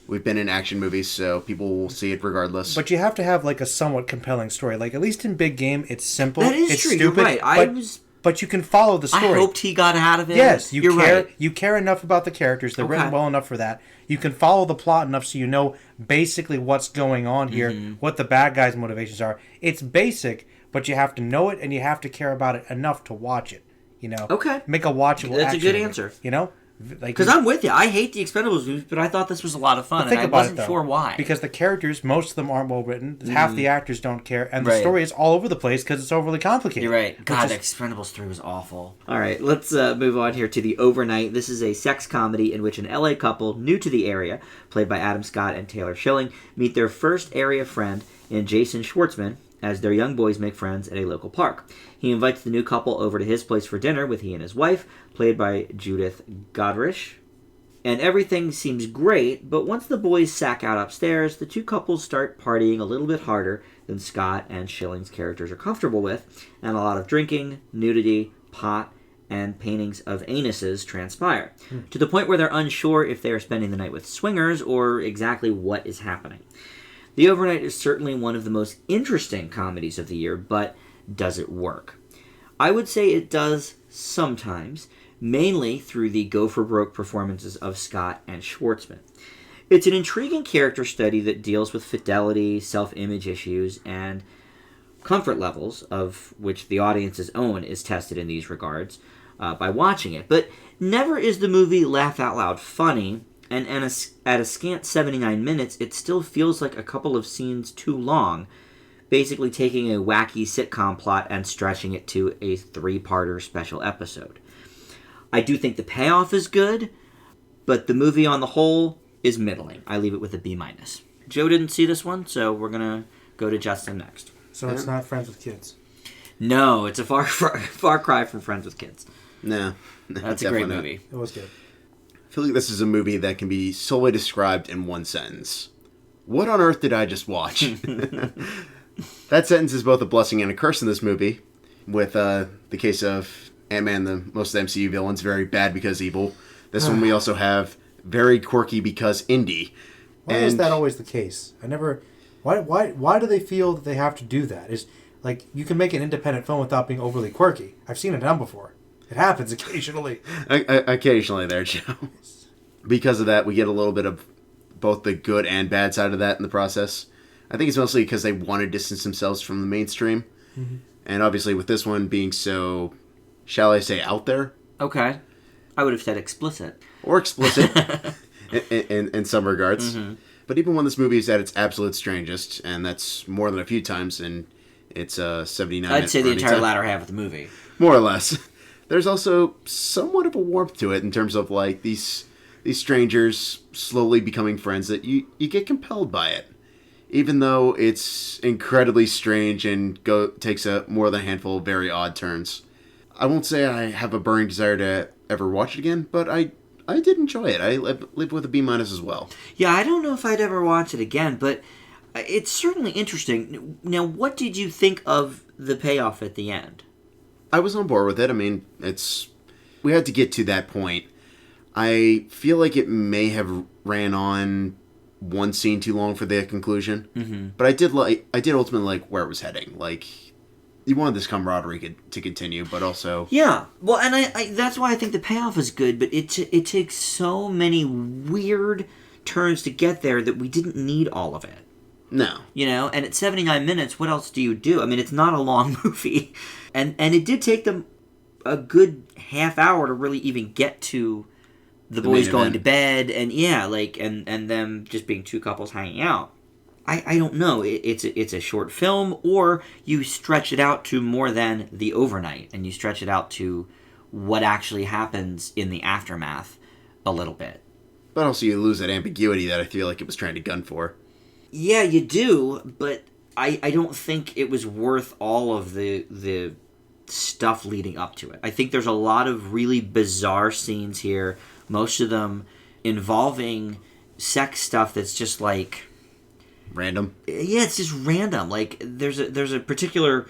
we've been in action movies, so people will see it regardless. But you have to have like a somewhat compelling story. Like, at least in Big Game, it's simple. That is it's true. Stupid, You're right. But you can follow the story. I hoped he got out of it. Yes, You're care. right. You care enough about the characters. They're Okay. written well enough for that. You can follow the plot enough so you know basically what's going on here, what the bad guys' motivations are. It's basic, but you have to know it and you have to care about it enough to watch it. You know. Okay. Make a watchable. That's a action good movie, answer. You know. Like, Because I'm with you. I hate the Expendables movies, but I thought this was a lot of fun, think and I about wasn't it, though, sure why. Because the characters, most of them aren't well written. Half the actors don't care, and the Right. story is all over the place because it's overly complicated. You're right. God, Which Expendables 3 was awful. All right, let's move on here to The Overnight. This is a sex comedy in which an LA couple new to the area, played by Adam Scott and Taylor Schilling, meet their first area friend in Jason Schwartzman as their young boys make friends at a local park. He invites the new couple over to his place for dinner with he and his wife, played by Judith Godrich. And everything seems great, but once the boys sack out upstairs, the two couples start partying a little bit harder than Scott and Schilling's characters are comfortable with, and a lot of drinking, nudity, pot, and paintings of anuses transpire, to the point where they're unsure if they are spending the night with swingers or exactly what is happening. The Overnight is certainly one of the most interesting comedies of the year, but does it work? I would say it does sometimes, mainly through the go-for-broke performances of Scott and Schwartzman. It's an intriguing character study that deals with fidelity, self-image issues, and comfort levels, of which the audience's own is tested in these regards by watching it. But never is the movie laugh-out-loud funny, and at a scant 79 minutes, it still feels like a couple of scenes too long, basically taking a wacky sitcom plot and stretching it to a 3-parter special episode. I do think the payoff is good, but the movie on the whole is middling. I leave it with a B-. Joe didn't see this one, so we're going to go to Justin next. So it's not Friends with Kids? No, it's a far cry from Friends with Kids. No. That's a great movie. It was good. I feel like this is a movie that can be solely described in one sentence. What on earth did I just watch? That sentence is both a blessing and a curse in this movie, with the case of Ant-Man, most of the MCU villains, very bad because evil. This one we also have very quirky because indie. Why is that always the case? I never... Why do they feel that they have to do that? Is like, you can make an independent film without being overly quirky. I've seen it done before. It happens occasionally. Occasionally there, Joe. Because of that, we get a little bit of both the good and bad side of that in the process. I think it's mostly because they want to distance themselves from the mainstream. Mm-hmm. And obviously with this one being so, shall I say, out there? Okay. I would have said explicit. Or explicit in some regards. Mm-hmm. But even when this movie is at its absolute strangest, and that's more than a few times in its 79 I'd say the entire latter half of the movie. More or less. There's also somewhat of a warmth to it in terms of like these strangers slowly becoming friends that you get compelled by it. Even though it's incredibly strange and takes more than a handful of very odd turns. I won't say I have a burning desire to ever watch it again, but I did enjoy it. I lived with a B- as well. Yeah, I don't know if I'd ever watch it again, but it's certainly interesting. Now, what did you think of the payoff at the end? I was on board with it. I mean, we had to get to that point. I feel like it may have ran on one scene too long for the conclusion, mm-hmm. But I did ultimately like where it was heading. Like, you wanted this camaraderie to continue, but also... Yeah, well, and I that's why I think the payoff is good, but it takes so many weird turns to get there that we didn't need all of it. No. You know, and at 79 minutes, what else do you do? I mean, it's not a long movie. And it did take them a good half hour to really even get to the boys going to bed, and yeah, like, and them just being two couples hanging out. I don't know. It's a short film, or you stretch it out to more than the overnight, and you stretch it out to what actually happens in the aftermath a little bit. But also you lose that ambiguity that I feel like it was trying to gun for. Yeah, you do, but I don't think it was worth all of the stuff leading up to it. I think there's a lot of really bizarre scenes here, most of them involving sex stuff that's just like... Random? Yeah, it's just random. Like, there's a particular,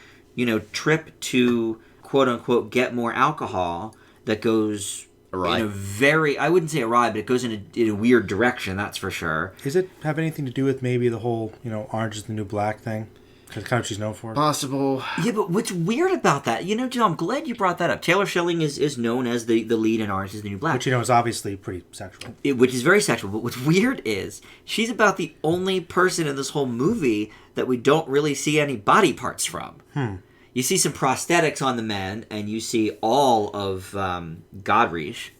trip to, quote-unquote, get more alcohol that goes... Awry. In a very, I wouldn't say awry, but it goes in a weird direction, that's for sure. Does it have anything to do with maybe the whole, Orange is the New Black thing? That's kind of what she's known for. Possible. Yeah, but what's weird about that, Joe, I'm glad you brought that up. Taylor Schilling is known as the lead in Orange is the New Black. Which, is obviously pretty sexual. Which is very sexual, but what's weird is she's about the only person in this whole movie that we don't really see any body parts from. You see some prosthetics on the men, and you see all of Godric,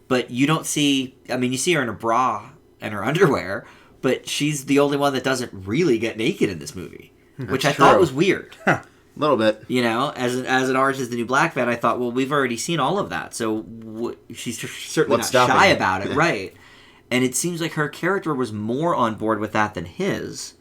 but you don't see... I mean, you see her in her bra and her underwear, but she's the only one that doesn't really get naked in this movie, which I thought was weird. A little bit. As an Orange is the New Black fan, I thought, well, we've already seen all of that, so she's certainly not shy about it, right? And it seems like her character was more on board with that than his,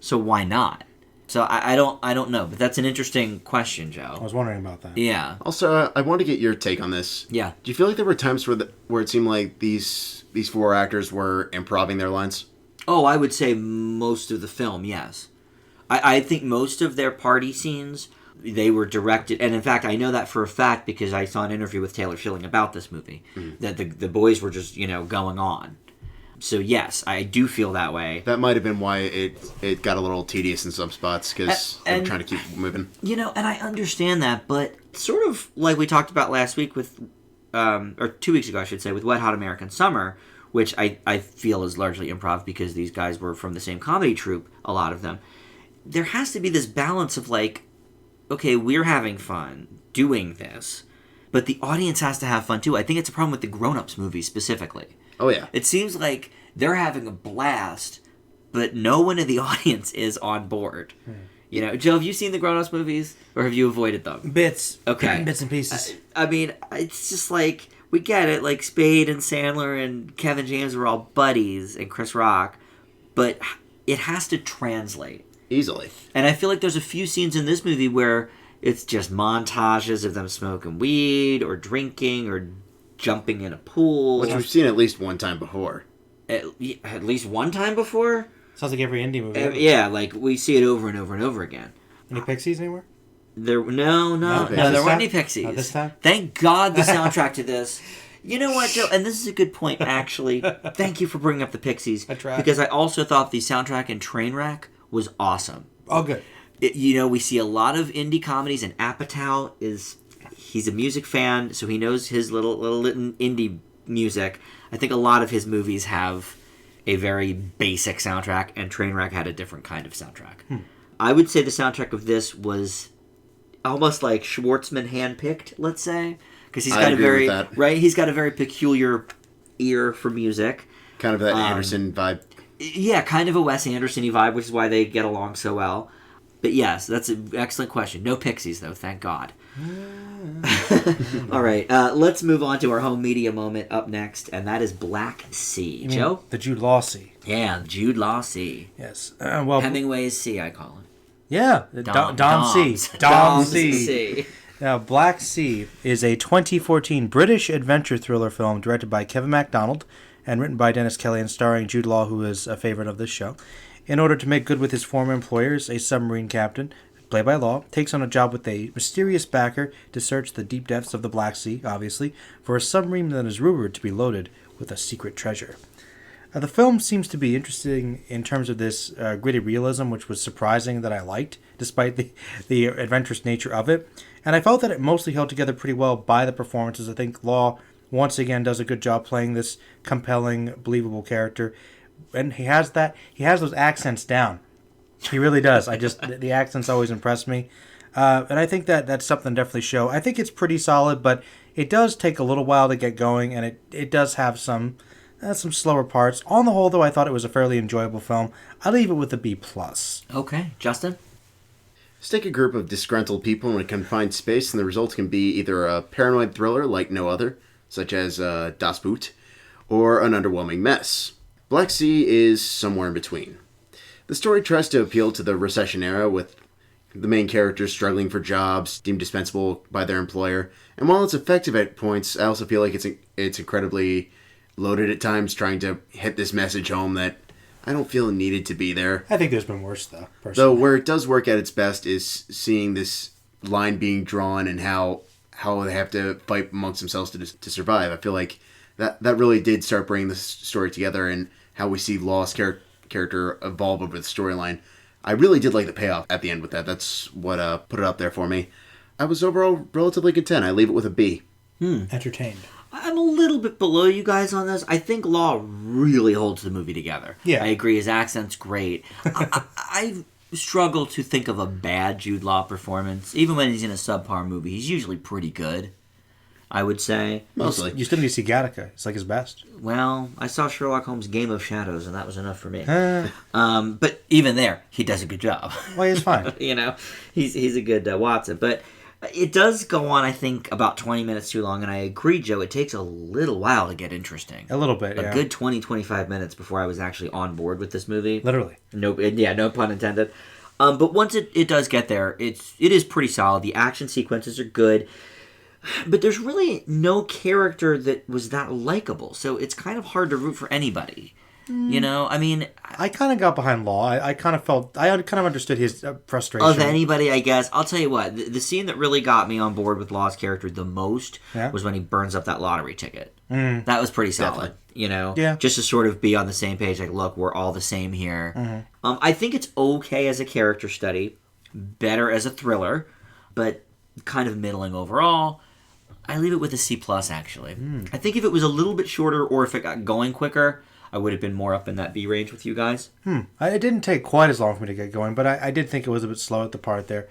so why not? So I don't know, but that's an interesting question, Joe. I was wondering about that. Yeah. Also, I want to get your take on this. Yeah. Do you feel like there were times where it seemed like these four actors were improvising their lines? Oh, I would say most of the film, yes. I think most of their party scenes, they were directed, and in fact, I know that for a fact because I saw an interview with Taylor Schilling about this movie, that the boys were just, going on. So yes, I do feel that way. That might have been why it got a little tedious in some spots, because I'm trying to keep moving. You know, and I understand that, but sort of like we talked about last week with, or 2 weeks ago, I should say, with Wet Hot American Summer, which I feel is largely improv because these guys were from the same comedy troupe, a lot of them. There has to be this balance of like, okay, we're having fun doing this, but the audience has to have fun too. I think it's a problem with the Grown Ups movies specifically. Oh, yeah. It seems like they're having a blast, but no one in the audience is on board. You know, Joe, have you seen the Grown Ups movies, or have you avoided them? Bits. Okay. Bits and pieces. I mean, it's just like, we get it, like Spade and Sandler and Kevin James were all buddies, and Chris Rock, but it has to translate. Easily. And I feel like there's a few scenes in this movie where it's just montages of them smoking weed, or drinking, or jumping in a pool. Which we've seen at least one time before. At least one time before? Sounds like every indie movie. Ever. Yeah, like we see it over and over and over again. Any Pixies anywhere? No, there weren't any Pixies. Not this time? Thank God the soundtrack to this. You know what, Joe? And this is a good point, actually. Thank you for bringing up the Pixies. I tried. Because I also thought the soundtrack in Trainwreck was awesome. Oh, good. You know, we see a lot of indie comedies, and Apatow he's a music fan, so he knows his little indie music. I think a lot of his movies have a very basic soundtrack, and Trainwreck had a different kind of soundtrack. I would say the soundtrack of this was almost like Schwartzman handpicked, let's say, because he's got he's got a very peculiar ear for music. Kind of that Anderson vibe. Yeah, kind of a Wes Anderson-y vibe, which is why they get along so well. But yes, that's an excellent question. No Pixies, though, thank God. All right, let's move on to our home media moment up next, and that is Black Sea. Joe? The Jude Law Sea. Yeah, Jude Law Sea. Yes. Well, Hemingway's Sea, I call it. Yeah, Dom C. Dom C. Now, Black Sea is a 2014 British adventure thriller film directed by Kevin MacDonald and written by Dennis Kelly and starring Jude Law, who is a favorite of this show. In order to make good with his former employers, a submarine captain, played by Law, takes on a job with a mysterious backer to search the deep depths of the Black Sea, obviously, for a submarine that is rumored to be loaded with a secret treasure. The film seems to be interesting in terms of this gritty realism, which was surprising that I liked, despite the adventurous nature of it. And I felt that it mostly held together pretty well by the performances. I think Law, once again, does a good job playing this compelling, believable character. And he has those accents down. He really does. The accents always impress me. And I think that's something to definitely show. I think it's pretty solid, but it does take a little while to get going, and it does have some slower parts. On the whole, though, I thought it was a fairly enjoyable film. I leave it with a B+. Okay, Justin? Stick a group of disgruntled people in a confined space, and the result can be either a paranoid thriller like no other, such as Das Boot, or an underwhelming mess. Black Sea is somewhere in between. The story tries to appeal to the recession era, with the main characters struggling for jobs, deemed dispensable by their employer. And while it's effective at points, I also feel like it's incredibly loaded at times, trying to hit this message home that I don't feel needed to be there. I think there's been worse, though, personally. Though where it does work at its best is seeing this line being drawn and how they have to fight amongst themselves to survive. I feel like that really did start bringing the story together, and how we see Law's character evolve over the storyline. I really did like the payoff at the end with that. That's what put it up there for me. I was overall relatively content. I leave it with a B. Entertained. I'm a little bit below you guys on this. I think Law really holds the movie together. Yeah. I agree. His accent's great. I struggle to think of a bad Jude Law performance. Even when he's in a subpar movie, he's usually pretty good, I would say. Mostly. You still need to see Gattaca. It's like his best. Well, I saw Sherlock Holmes' Game of Shadows, and that was enough for me. But even there, he does a good job. Well, he's fine. He's a good Watson. But it does go on, I think, about 20 minutes too long, and I agree, Joe, it takes a little while to get interesting. A little bit, yeah. A good 20, 25 minutes before I was actually on board with this movie. Literally. No pun intended. But once it does get there, it is pretty solid. The action sequences are good, but there's really no character that was that likable, so it's kind of hard to root for anybody. You know, I mean, I kind of got behind Law. I kind of felt, I kind of understood his frustration. of anybody, I guess. I'll tell you what, the scene that really got me on board with Law's character the most was when he burns up that lottery ticket. That was pretty solid. Definitely. You know, Yeah. just to sort of be on the same page. Like, look, we're all the same here. I think it's okay as a character study, better as a thriller, but kind of middling overall. I leave it with a C+, actually. I think if it was a little bit shorter or if it got going quicker, I would have been more up in that B range with you guys. It didn't take quite as long for me to get going, but I did think it was a bit slow at the part there.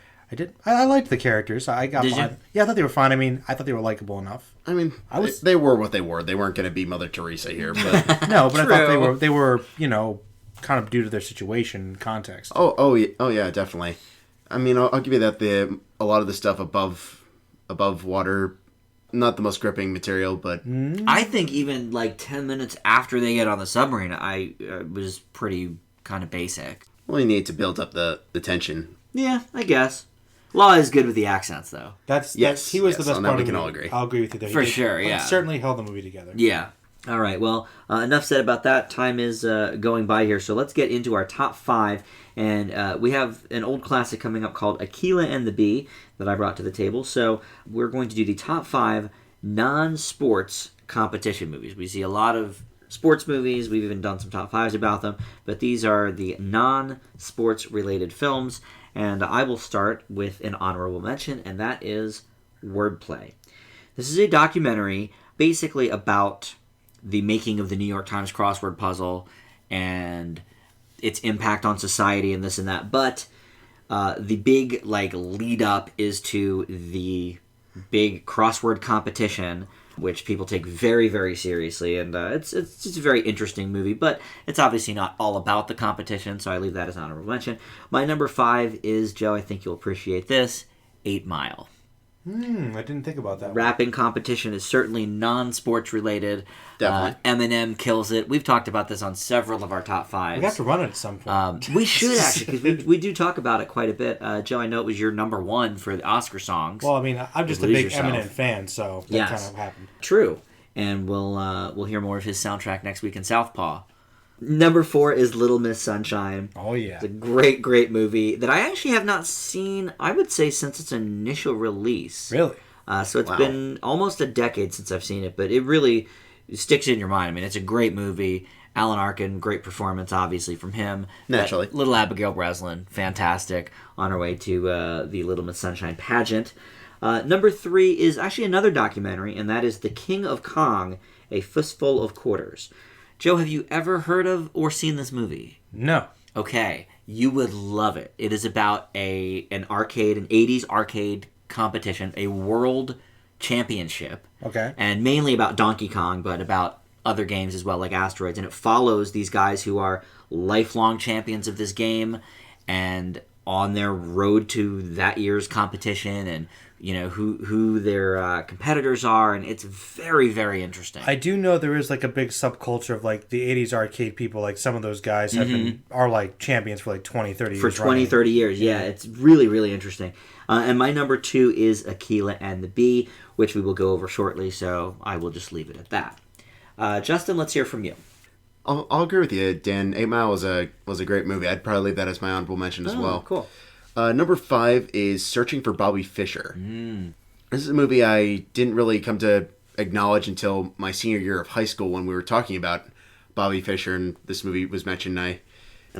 I liked the characters. I got Did you? behind. Yeah, I thought they were fine. I mean, I thought they were likable enough. I mean, they were what they were. They weren't going to be Mother Teresa here, but No, but I thought True. they were, you know, kind of due to their situation and context. oh yeah, definitely. I mean, I'll give you that. A lot of the stuff above water, not the most gripping material, but I think even like 10 minutes after they get on the submarine, I was pretty kind of basic. well, you need to build up the tension. Yeah, I guess. Law is good with the accents, though. He was the best on that part we of the can all movie. agree. I'll agree with you there. For sure, yeah. Certainly held the movie together. Yeah. All right, well, enough said about that. Time is going by here, so let's get into our top 5. And we have an old classic coming up called Akeelah and the Bee that I brought to the table. So we're going to do the top 5 non-sports competition movies. We see a lot of sports movies. We've even done some top 5s about them. But these are the non-sports related films. And I will start with an honorable mention, and that is Wordplay. This is a documentary basically about the making of the New York Times crossword puzzle and its impact on society and this and that. But the big lead up is to the big crossword competition, which people take very, very seriously. And it's just a very interesting movie, but it's obviously not all about the competition, so I leave that as an honorable mention. My number 5 is, Joe, I think you'll appreciate this, 8 Mile. I didn't think about that. Rapping competition is certainly non-sports related. Definitely. Eminem kills it. We've talked about this on several of our top 5s. We have to run it at some point. We should actually, because we do talk about it quite a bit. Joe, I know it was your number 1 for the Oscar songs. Well, I mean, I'm just a Lose big Yourself. Eminem fan, so that Yes. kind of happened. True, and we'll hear more of his soundtrack next week in Southpaw. Number 4 is Little Miss Sunshine. Oh, yeah. It's a great, great movie that I actually have not seen, I would say, since its initial release. Really? So it's been almost a decade since I've seen it, but it really sticks in your mind. I mean, it's a great movie. Alan Arkin, great performance, obviously, from him. Naturally. Little Abigail Breslin, fantastic, on her way to the Little Miss Sunshine pageant. Number 3 is actually another documentary, and that is The King of Kong, A Fistful of Quarters. Joe, have you ever heard of or seen this movie? No. Okay, you would love it. It is about an 80s arcade competition, a world championship. Okay. And mainly about Donkey Kong, but about other games as well, like Asteroids. And it follows these guys who are lifelong champions of this game and on their road to that year's competition, and you know who their competitors are, and it's very, very interesting. I do know there is a big subculture of the 80s arcade people. Some of those guys are champions for 20, 30 years. For 20, 30 years, yeah. It's really, really interesting. And my number 2 is Akeelah and the Bee, which we will go over shortly, so I will just leave it at that. Justin, let's hear from you. I'll agree with you, Dan. 8 Mile was a great movie. I'd probably leave that as my honorable mention as well. Cool. Number 5 is Searching for Bobby Fischer. This is a movie I didn't really come to acknowledge until my senior year of high school when we were talking about Bobby Fischer and this movie was mentioned. And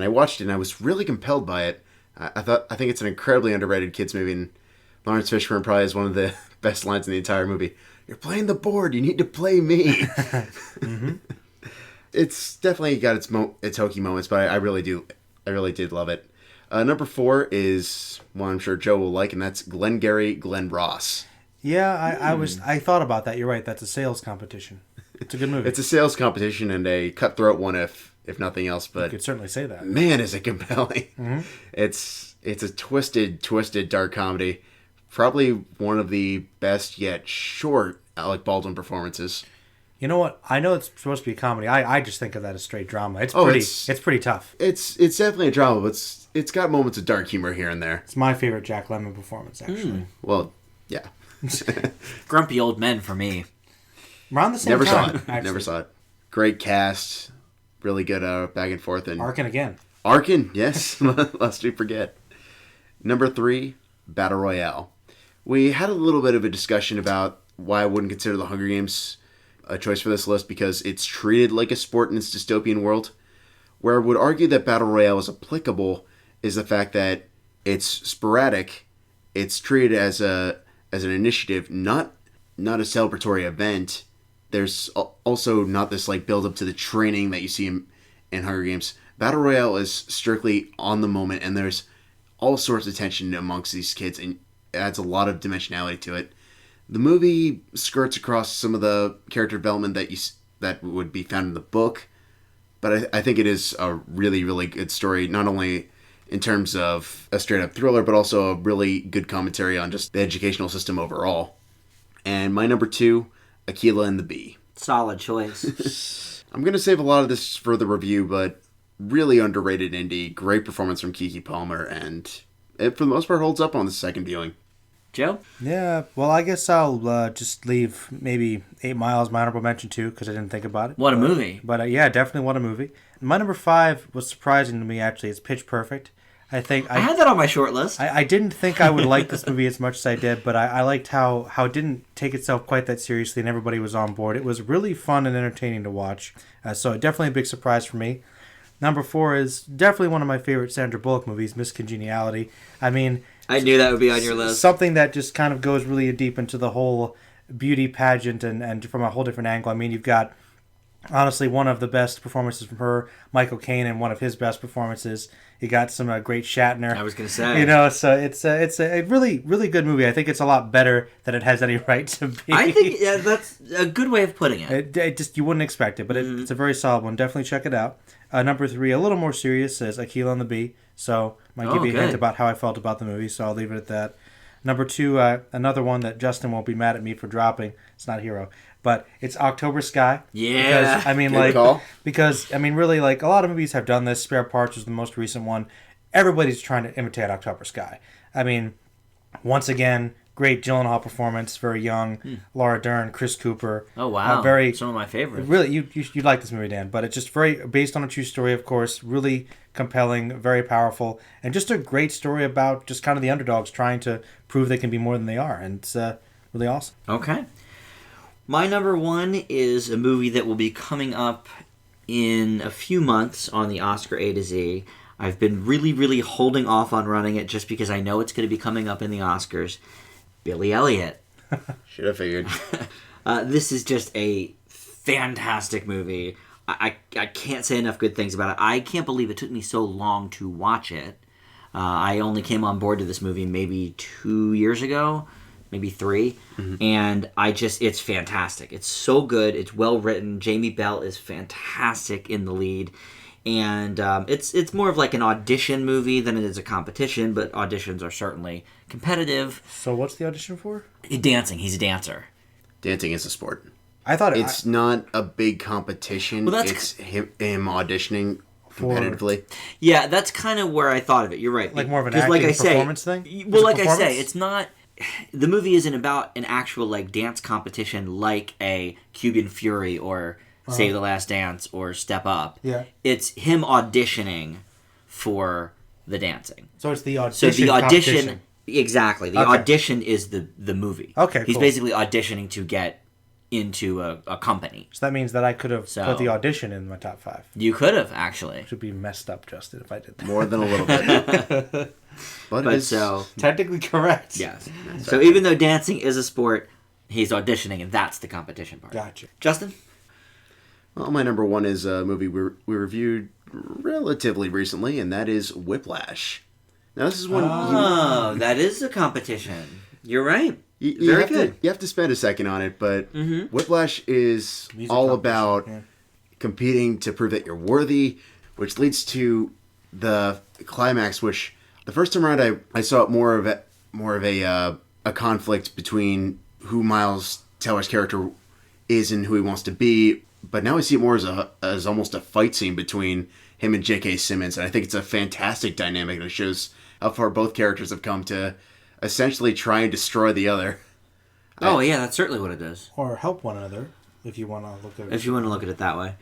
I watched it and I was really compelled by it. I think it's an incredibly underrated kids movie, and Lawrence Fishburne probably has one of the best lines in the entire movie. You're playing the board. You need to play me. It's definitely got its hokey moments, but I really did love it. Number 4 is one I'm sure Joe will like, and that's Glengarry Glen Ross. Yeah, I thought about that. You're right. That's a sales competition. It's a good movie. It's a sales competition and a cutthroat one, if nothing else. But you could certainly say that. Man, is it compelling! It's a twisted dark comedy. Probably one of the best yet short Alec Baldwin performances. You know what? I know it's supposed to be a comedy. I just think of that as straight drama. It's pretty tough. It's definitely a drama, but it's got moments of dark humor here and there. It's my favorite Jack Lemmon performance, actually. Well, yeah. Grumpy old men for me. Around the same Never time. saw it. Actually. Never saw it. Great cast. really good back and forth. And Arkin again. Arkin, yes. Lest we forget. Number 3, Battle Royale. We had a little bit of a discussion about why I wouldn't consider the Hunger Games a choice for this list because it's treated like a sport in its dystopian world. Where I would argue that Battle Royale is applicable is the fact that it's sporadic. It's treated as an initiative, not a celebratory event. There's also not this like build up to the training that you see in Hunger Games. Battle Royale is strictly on the moment, and there's all sorts of tension amongst these kids, and it adds a lot of dimensionality to it. The movie skirts across some of the character development that would be found in the book, but I think it is a really, really good story, not only in terms of a straight-up thriller, but also a really good commentary on just the educational system overall. And my number 2, Akeelah and the Bee. Solid choice. I'm going to save a lot of this for the review, but really underrated indie. Great performance from Keke Palmer, and it, for the most part, holds up on the second viewing. Joe? Yeah, well, I guess I'll just leave maybe 8 Miles, my honorable mention too, because I didn't think about it. What a movie. But yeah, definitely what a movie. My number 5 was surprising to me, actually. It's Pitch Perfect. I had that on my short list. I didn't think I would like this movie as much as I did, but I liked how it didn't take itself quite that seriously and everybody was on board. It was really fun and entertaining to watch. So definitely a big surprise for me. Number 4 is definitely one of my favorite Sandra Bullock movies, Miss Congeniality. I mean, I knew that would be on your list. Something that just kind of goes really deep into the whole beauty pageant and from a whole different angle. I mean, you've got, honestly, one of the best performances from her, Michael Caine, and one of his best performances. You got some great Shatner. I was going to say. You know, so it's a really, really good movie. I think it's a lot better than it has any right to be. I think that's a good way of putting it. It just, you wouldn't expect it, but it's a very solid one. Definitely check it out. Number 3, a little more serious, is Akeelah and the Bee. So I might give you a hint about how I felt about the movie, so I'll leave it at that. Number 2, another one that Justin won't be mad at me for dropping. It's not Hero, but it's October Sky. Yeah. Because, I mean, really, like, a lot of movies have done this. Spare Parts was the most recent one. Everybody's trying to imitate October Sky. I mean, once again, great Gyllenhaal performance, very young. Laura Dern, Chris Cooper. Oh, wow. Some of my favorites. Really, you like this movie, Dan, but it's just very based on a true story, of course. Really compelling, very powerful, and just a great story about just kind of the underdogs trying to prove they can be more than they are, and it's really awesome. Okay. My number 1 is a movie that will be coming up in a few months on the Oscar A to Z. I've been really, really holding off on running it just because I know it's going to be coming up in the Oscars. Billy Elliot. Should have figured. This is just a fantastic movie. I can't say enough good things about it. I can't believe it took me so long to watch it. I only came on board to this movie maybe 2 years ago, maybe 3. And it's fantastic. It's so good. It's well written. Jamie Bell is fantastic in the lead. And it's more of like an audition movie than it is a competition, but auditions are certainly competitive. So what's the audition for? Dancing. He's a dancer. Dancing is a sport. I thought it's not a big competition. Well, it's him auditioning competitively. Yeah, that's kind of where I thought of it. You're right. Like more of an acting performance thing? Well, like I say, it's not... The movie isn't about an actual like dance competition like a Cuban Fury or Save the Last Dance or Step Up. Yeah. It's him auditioning for the dancing. So it's the audition. So the audition... Exactly. The audition is the movie. Okay, cool. He's basically auditioning to get into a company. So that means that I could have put the audition in my top 5. You could have, actually. It would be messed up, Justin, if I did that. More than a little bit. but it's so... Technically correct. Yes. So even though dancing is a sport, he's auditioning, and that's the competition part. Gotcha. Justin? Well, my number 1 is a movie we reviewed relatively recently, and that is Whiplash. Now, this is one... that is a competition. You're right. Very good. You have to spend a second on it, but Whiplash is all about competing to prove that you're worthy, which leads to the climax, which the first time around I saw it more of a conflict between who Miles Teller's character is and who he wants to be, but now I see it more as almost a fight scene between him and J.K. Simmons, and I think it's a fantastic dynamic, and it shows how far both characters have come to essentially try and destroy the other. Oh, yeah, that's certainly what it is. Or help one another, if you want to look at it. If you want to look at it that way.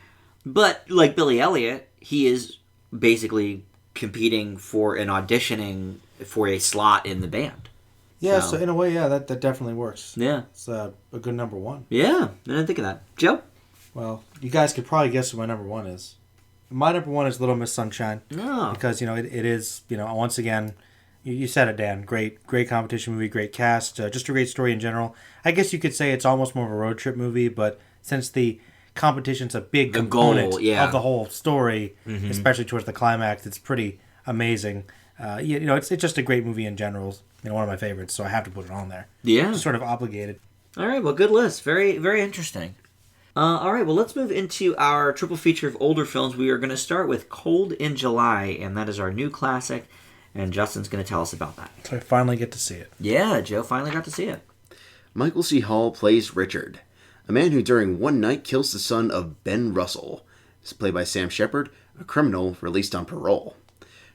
But like Billy Elliot, he is basically competing for and auditioning for a slot in the band. Yeah, so in a way, yeah, that definitely works. Yeah. It's a good number one. Yeah, I didn't think of that. Joe? Well, you guys could probably guess what my number one is. My number one is Little Miss Sunshine. Oh. Because, it is, once again, you said it, Dan. Great competition movie, great cast, just a great story in general. I guess you could say it's almost more of a road trip movie, but since the competition's a big component of the whole story, especially towards the climax, it's pretty amazing. It's just a great movie in general. One of my favorites, so I have to put it on there. Yeah. Just sort of obligated. All right, well, good list. Very, very interesting. All right, well, let's move into our triple feature of older films. We are going to start with Cold in July, and that is our new classic, and Justin's going to tell us about that. So I finally get to see it. Yeah, Joe finally got to see it. Michael C. Hall plays Richard, a man who during one night kills the son of Ben Russell. It's played by Sam Shepard, a criminal released on parole.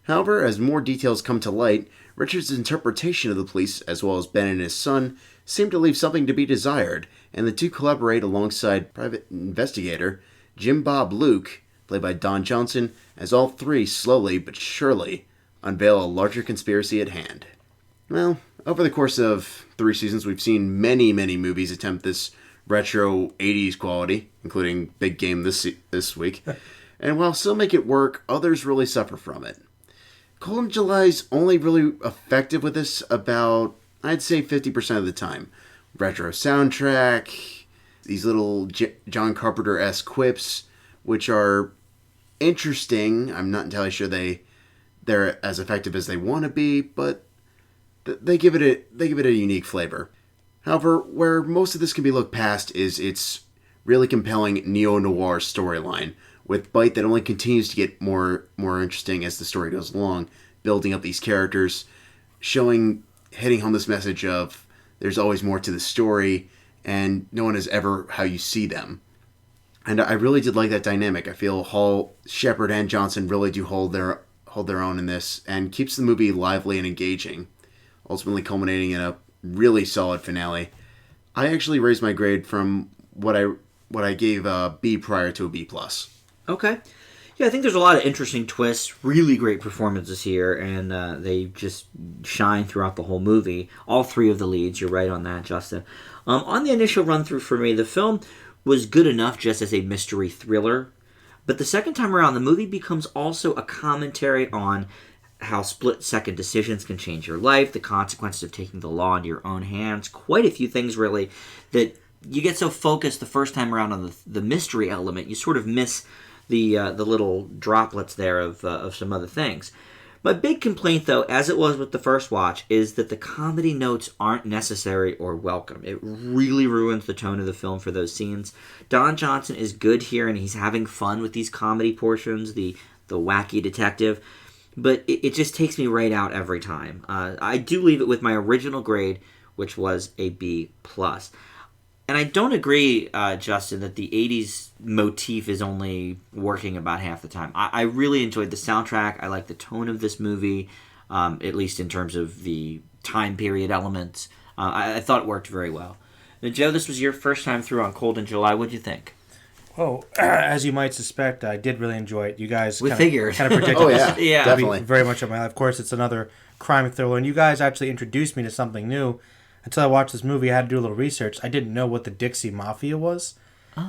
However, as more details come to light, Richard's interpretation of the police, as well as Ben and his son, seem to leave something to be desired, and the two collaborate alongside private investigator Jim Bob Luke, played by Don Johnson, as all three slowly but surely unveil a larger conspiracy at hand. Well, over the course of 3 seasons, we've seen many, many movies attempt this retro 80s quality, including Big Game this week, and while some make it work, others really suffer from it. Cold in July's only really effective with this about, I'd say, 50% of the time. Retro soundtrack, these little John Carpenter-esque quips, which are interesting. I'm not entirely sure they're as effective as they want to be, but they give it a unique flavor. However, where most of this can be looked past is its really compelling neo-noir storyline, with bite that only continues to get more interesting as the story goes along, building up these characters, hitting home this message of there's always more to the story, and no one is ever how you see them. And I really did like that dynamic. I feel Hall, Shepard, and Johnson really do hold their own in this, and keeps the movie lively and engaging, ultimately culminating in a really solid finale. I actually raised my grade from what I gave a B prior to a B+. Okay. Yeah, I think there's a lot of interesting twists, really great performances here, and they just shine throughout the whole movie. All 3 of the leads, you're right on that, Justin. On the initial run-through for me, the film was good enough just as a mystery thriller, but the second time around, the movie becomes also a commentary on how split-second decisions can change your life, the consequences of taking the law into your own hands, quite a few things, really, that you get so focused the first time around on the mystery element, you sort of miss the little droplets there of some other things. My big complaint, though, as it was with the first watch, is that the comedy notes aren't necessary or welcome. It really ruins the tone of the film for those scenes. Don Johnson is good here, and he's having fun with these comedy portions, the wacky detective, but it just takes me right out every time. I do leave it with my original grade, which was a B+. And I don't agree, Justin, that the 80s motif is only working about half the time. I really enjoyed the soundtrack. I like the tone of this movie, at least in terms of the time period elements. I thought it worked very well. Now, Joe, this was your first time through on Cold in July. What'd you think? Oh, as you might suspect, I did really enjoy it. You guys kind of predicted oh, this. Yeah, definitely. Very much up my alley. Of course, it's another crime thriller, and you guys actually introduced me to something new. Until I watched this movie, I had to do a little research. I didn't know what the Dixie Mafia was.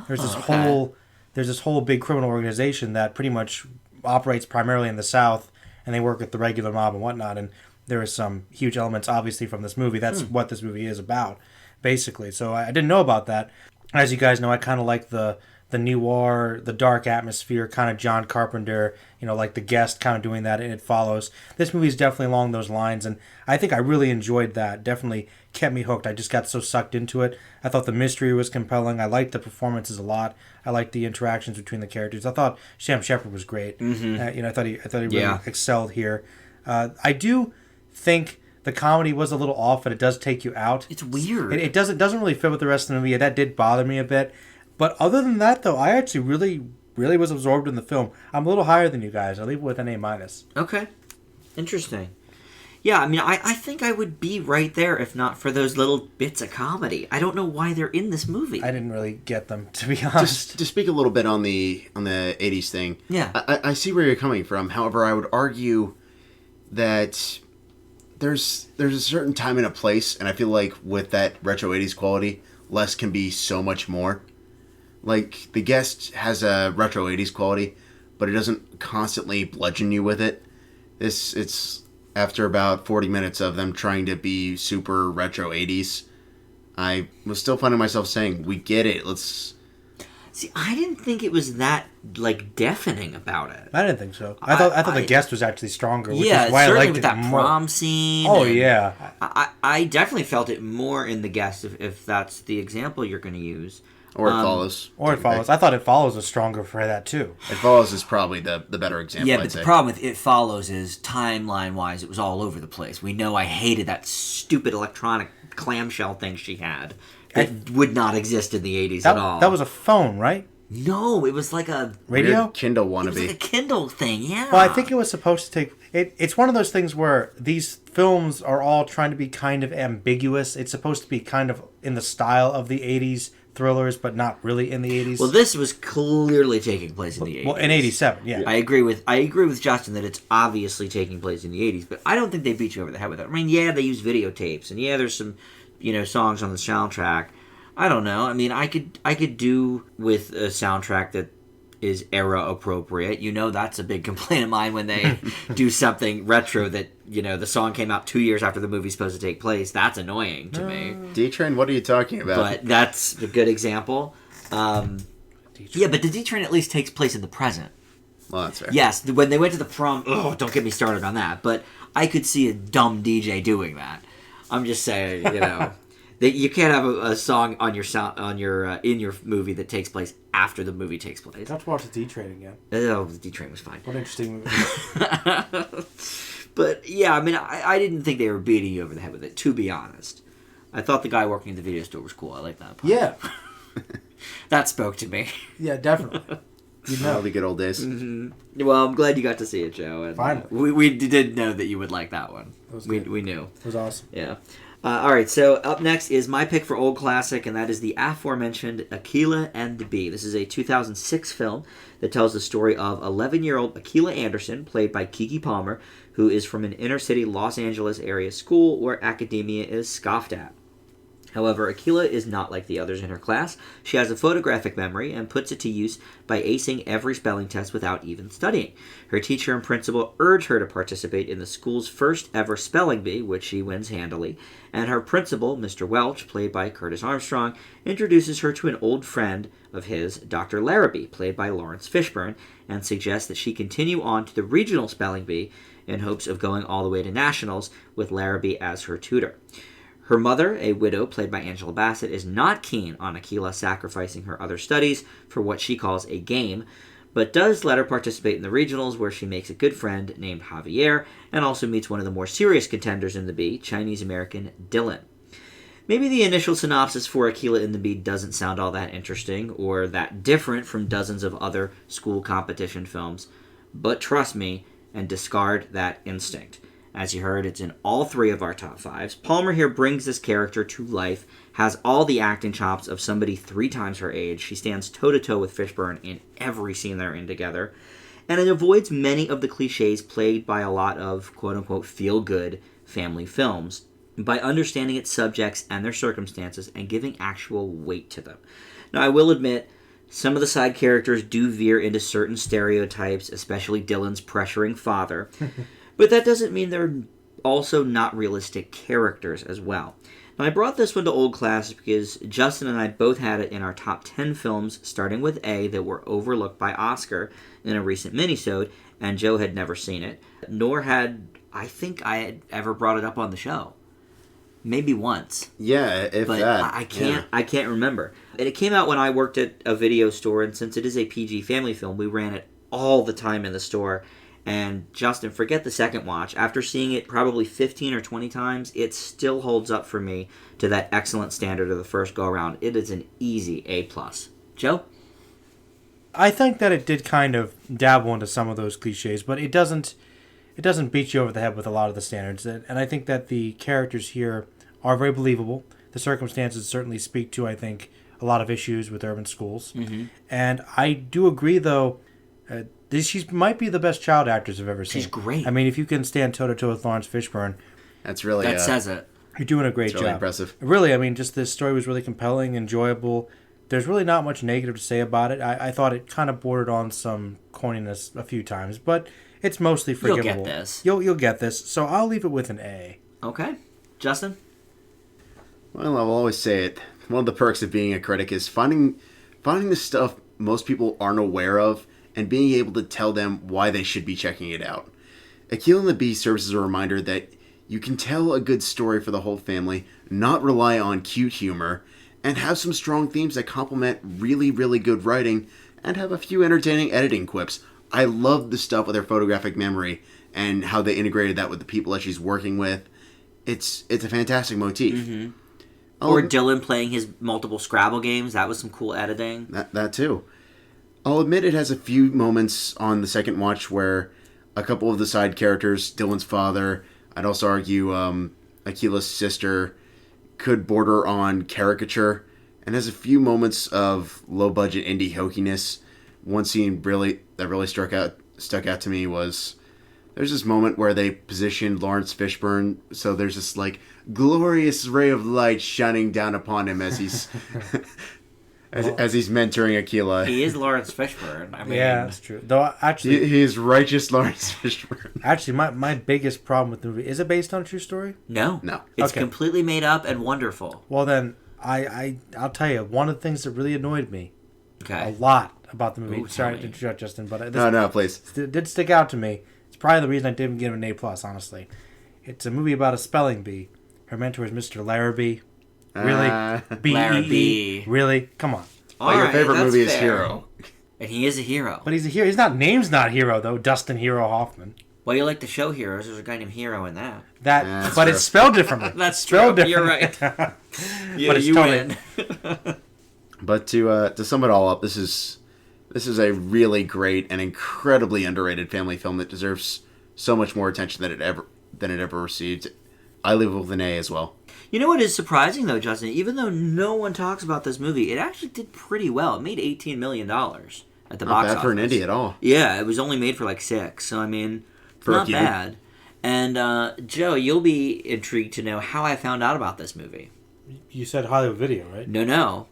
There's this whole big criminal organization that pretty much operates primarily in the South, and they work with the regular mob and whatnot. And there are some huge elements, obviously, from this movie. That's what this movie is about, basically. So I didn't know about that. As you guys know, I kind of like the noir, the dark atmosphere, kind of John Carpenter, like The Guest, kind of doing that, and It Follows. This movie is definitely along those lines, and I think I really enjoyed that. Definitely kept me hooked. I just got so sucked into it. I thought the mystery was compelling. I liked the performances a lot. I liked the interactions between the characters. I thought Sam Shepard was great. I thought he really excelled here. I do think the comedy was a little off, and it does take you out. It's weird. It doesn't really fit with the rest of the movie. That did bother me a bit. But other than that, though, I actually really was absorbed in the film. I'm a little higher than you guys. I'll leave it with an A-. Okay. Interesting. Yeah, I mean, I think I would be right there if not for those little bits of comedy. I don't know why they're in this movie. I didn't really get them, to be honest. To speak a little bit on the 80s thing, Yeah. I see where you're coming from. However, I would argue that there's a certain time and a place, and I feel like with that retro 80s quality, less can be so much more. Like, The Guest has a retro 80s quality, but it doesn't constantly bludgeon you with it. It's after about 40 minutes of them trying to be super retro 80s, I was still finding myself saying, we get it, let's... See, I didn't think it was that, like, deafening about it. I didn't think so. I thought The Guest was actually stronger, which yeah, is why I certainly liked with it that more. prom scene. Oh, yeah. I definitely felt it more in The Guest, if that's the example you're going to use. Or It Follows. Or It Follows. I thought It Follows was stronger for that, too. It Follows is probably the better example, Yeah, I'd but say. the problem with It Follows is, timeline-wise, it was all over the place. We know I hated that stupid electronic clamshell thing she had that would not exist in the 80s at all. That was a phone, right? No, it was like a... Radio? Weird Kindle It was wannabe. like a Kindle thing, yeah. Well, I think it was supposed to take... It's one of those things where these films are all trying to be kind of ambiguous. It's supposed to be kind of in the style of the 80s thrillers, but not really in the 80s. Well, this was clearly taking place in the 80s. Well, in 87, yeah. I agree with Justin that it's obviously taking place in the 80s, but I don't think they beat you over the head with it. I mean, yeah, they use videotapes, and yeah, there's some, songs on the soundtrack. I don't know. I mean, I could do with a soundtrack that is era appropriate. That's a big complaint of mine when they do something retro that, the song came out 2 years after the movie's supposed to take place. That's annoying to me. D-Train, what are you talking about? But that's a good example. Yeah, but the D-Train at least takes place in the present. Well, that's fair. Yes, when they went to the prom, don't get me started on that. But I could see a dumb DJ doing that. I'm just saying, that you can't have a song on your in your movie that takes place after the movie takes place. I have to watch the D-Train again. Oh, the D-Train was fine. What an interesting movie. But yeah, I mean, I didn't think they were beating you over the head with it, to be honest. I thought the guy working at the video store was cool. I like that part. Yeah. That spoke to me. Yeah, definitely. Oh, the good old days. Mm-hmm. Well, I'm glad you got to see it, Joe. And, Finally. We did know that you would like that one. We knew. It was awesome. Yeah. All right, so up next is my pick for Old Classic, and that is the aforementioned Akeelah and the Bee. This is a 2006 film that tells the story of 11-year-old Akeelah Anderson, played by Keke Palmer, who is from an inner-city Los Angeles area school where academia is scoffed at. However, Akeelah is not like the others in her class. She has a photographic memory and puts it to use by acing every spelling test without even studying. Her teacher and principal urge her to participate in the school's first ever spelling bee, which she wins handily, and her principal, Mr. Welch, played by Curtis Armstrong, introduces her to an old friend of his, Dr. Larrabee, played by Lawrence Fishburne, and suggests that she continue on to the regional spelling bee in hopes of going all the way to nationals with Larrabee as her tutor. Her mother, a widow played by Angela Bassett, is not keen on Akeelah sacrificing her other studies for what she calls a game, but does let her participate in the regionals where she makes a good friend named Javier and also meets one of the more serious contenders in the bee, Chinese-American Dylan. Maybe the initial synopsis for Akeelah and the Bee doesn't sound all that interesting or that different from dozens of other school competition films, but trust me and discard that instinct. As you heard, it's in all three of our top fives. Palmer here brings this character to life, has all the acting chops of somebody 3 times her age. She stands toe-to-toe with Fishburne in every scene they're in together. And it avoids many of the cliches played by a lot of quote-unquote feel-good family films by understanding its subjects and their circumstances and giving actual weight to them. Now, I will admit, some of the side characters do veer into certain stereotypes, especially Dylan's pressuring father. But that doesn't mean they're also not realistic characters as well. Now, I brought this one to Old Classic because Justin and I both had it in our top 10 films, starting with A, that were overlooked by Oscar in a recent minisode, and Joe had never seen it, nor had I think I had ever brought it up on the show. Maybe once. Yeah, if but that. I can't remember. And it came out when I worked at a video store, and since it is a PG family film, we ran it all the time in the store. And Justin, forget the second watch. After seeing it probably 15 or 20 times, it still holds up for me to that excellent standard of the first go-around. It is an easy A+. Joe? I think that it did kind of dabble into some of those cliches, but it doesn't it doesn't beat you over the head with a lot of the standards. And I think that the characters here are very believable. The circumstances certainly speak to, I think, a lot of issues with urban schools. Mm-hmm. And I do agree, though, she might be the best child actress I've ever seen. She's great. I mean, if you can stand toe-to-toe with Lawrence Fishburne, That says it. you're doing a great job. Really impressive. Really, I mean, just this story was really compelling, enjoyable. There's really not much negative to say about it. I thought it kind of bordered on some corniness a few times, but it's mostly forgivable. You'll get this. You'll get this. So I'll leave it with an A. Okay. Justin? Well, I'll always say it. One of the perks of being a critic is finding the stuff most people aren't aware of and being able to tell them why they should be checking it out. Akeelah and the Bee serves as a reminder that you can tell a good story for the whole family, not rely on cute humor, and have some strong themes that complement really, really good writing, and have a few entertaining editing quips. I love the stuff with her photographic memory and how they integrated that with the people that she's working with. It's a fantastic motif. Mm-hmm. Or Dylan playing his multiple Scrabble games. That was some cool editing. That too. I'll admit it has a few moments on the second watch where a couple of the side characters, Dylan's father, I'd also argue Akeelah's sister, could border on caricature, and has a few moments of low-budget indie hokiness. One scene that really stuck out to me was there's this moment where they positioned Lawrence Fishburne, so there's this like glorious ray of light shining down upon him as he's as he's mentoring Akeelah. He is Lawrence Fishburne. I mean, yeah, that's true. Though actually, he is righteous Lawrence Fishburne. Actually, my biggest problem with the movie, is it based on a true story? No. It's completely made up and wonderful. Well, then I'll tell you one of the things that really annoyed me a Okay. lot about the movie. Ooh, Sorry tell to me. interrupt, Justin, but No, please. it did stick out to me. It's probably the reason I didn't give it an A+, honestly. It's a movie about a spelling bee. Her mentor is Mr. Larrabee. Really? B-E-E? Larrabee. Really? Come on. Well, your Alright, favorite that's movie is fair. Hero. And he is a hero. But he's a hero. His name's not Hero, though. Dustin Hero Hoffman. Well, you like the show Heroes. There's a guy named Hero in that. That's But true. it's spelled differently. That's spelled true. You're differently. right. Yeah, But it's you totally- win. But to sum it all up, this is a really great and incredibly underrated family film that deserves so much more attention than it ever received. I leave it with an A as well. You know what is surprising, though, Justin? Even though no one talks about this movie, it actually did pretty well. It made $18 million at the Not box bad office. for an indie at all. Yeah, it was only made for like 6. So, I mean, For a not few. bad. And, Joe, you'll be intrigued to know how I found out about this movie. You said Hollywood Video, right? No.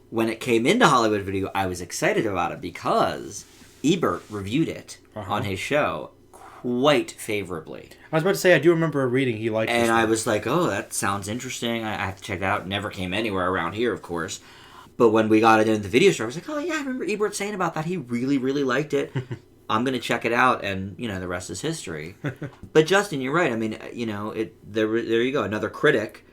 When it came into Hollywood Video, I was excited about it because Ebert reviewed it on his show quite favorably. I was about to say, I do remember reading he liked this And I one. was like, oh, that sounds interesting. I have to check that out. Never came anywhere around here, of course. But when we got it in the video store, I was like, oh, yeah, I remember Ebert saying about that. He really, really liked it. I'm going to check it out, and, the rest is history. But, Justin, you're right. I mean, there you go. Another critic,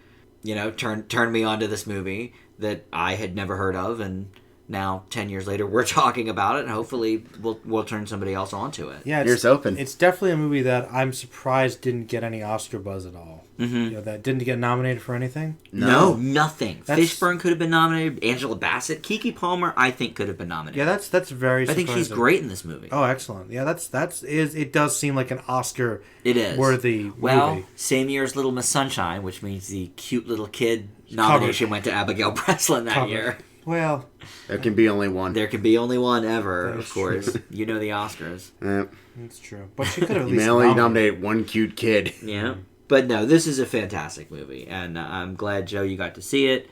turned me on to this movie that I had never heard of, and now 10 years later we're talking about it, and hopefully we'll turn somebody else onto it. Yeah, Here's open. It's definitely a movie that I'm surprised didn't get any Oscar buzz at all. Mm-hmm. That didn't get nominated for anything. No, nothing. That's- Fishburne could have been nominated. Angela Bassett, Keke Palmer, I think could have been nominated. Yeah, that's very I surprising. think she's great in this movie. Oh, excellent. Yeah, it does seem like an Oscar It is worthy Well, movie. same year as Little Miss Sunshine, which means the cute little kid nomination went to Abigail Breslin that year. Well, There can be only one. There can be only one ever, That is of course. true. You know the Oscars. that's true. But she could have at You least may only nominated. nominate one cute kid. Yeah. But no, this is a fantastic movie, and I'm glad, Joe, you got to see it.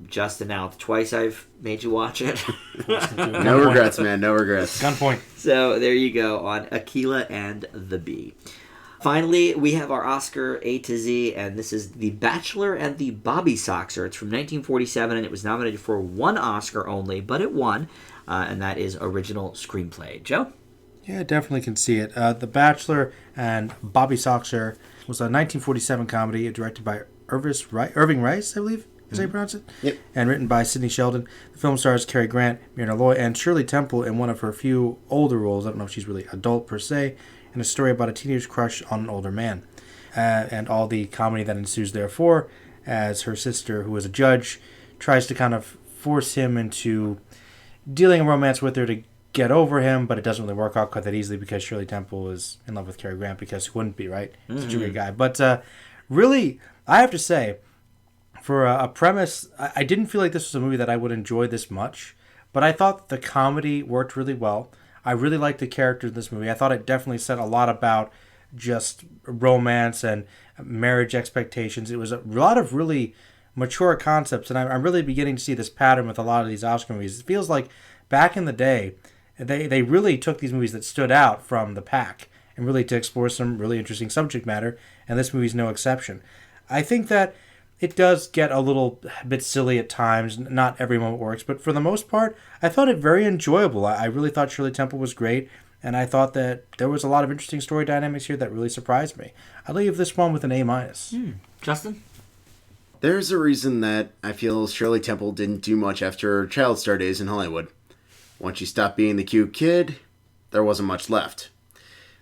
Justin, now it's twice I've made you watch it. No regrets, man. No regrets. Gunpoint. So there you go on Akeelah and the Bee. Finally, we have our Oscar A to Z, and this is The Bachelor and the Bobby Soxer. It's from 1947, and it was nominated for 1 Oscar only, but it won, and that is Original Screenplay. Joe? Yeah, definitely can see it. The Bachelor and Bobby Soxer was a 1947 comedy directed by Irving Rice, I believe is how you pronounce it? Yep. And written by Sidney Sheldon. The film stars Cary Grant, Myrna Loy, and Shirley Temple in one of her few older roles. I don't know if she's really adult per se. And a story about a teenage crush on an older man. And all the comedy that ensues therefore, as her sister, who is a judge, tries to kind of force him into dealing a romance with her to get over him, but it doesn't really work out quite that easily because Shirley Temple is in love with Cary Grant, because who wouldn't be, right? He's such a great guy. But really, I have to say, for a premise, I didn't feel like this was a movie that I would enjoy this much, but I thought the comedy worked really well. I really liked the characters in this movie. I thought it definitely said a lot about just romance and marriage expectations. It was a lot of really mature concepts, and I'm really beginning to see this pattern with a lot of these Oscar movies. It feels like back in the day, they really took these movies that stood out from the pack and really to explore some really interesting subject matter, and this movie's no exception. I think that it does get a little bit silly at times. Not every moment works, but for the most part, I found it very enjoyable. I really thought Shirley Temple was great, and I thought that there was a lot of interesting story dynamics here that really surprised me. I leave this one with an A-. Justin? There's a reason that I feel Shirley Temple didn't do much after her child star days in Hollywood. Once she stopped being the cute kid, there wasn't much left.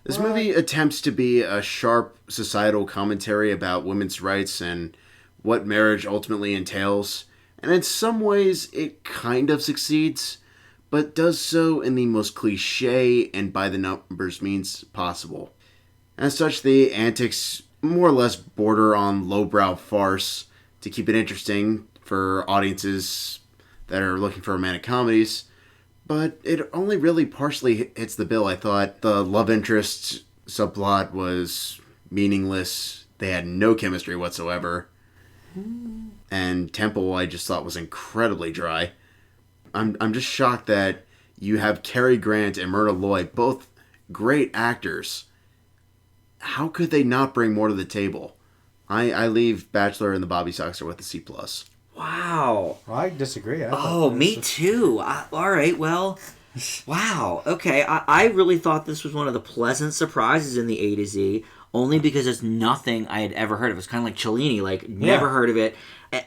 This movie attempts to be a sharp societal commentary about women's rights and what marriage ultimately entails, and in some ways it kind of succeeds, but does so in the most cliche and by-the-numbers means possible. As such, the antics more or less border on lowbrow farce to keep it interesting for audiences that are looking for romantic comedies, but it only really partially hits the bill. I thought the love interest subplot was meaningless. They had no chemistry whatsoever. And Temple, I just thought was incredibly dry. I'm just shocked that you have Cary Grant and Myrna Loy, both great actors. How could they not bring more to the table? I leave Bachelor and the Bobby Soxer with a C+. Wow. Well, I disagree. Me too. All right, well, wow. Okay, I really thought this was one of the pleasant surprises in the A to Z, only because it's nothing I had ever heard of. It's kind of like Cellini, never heard of it.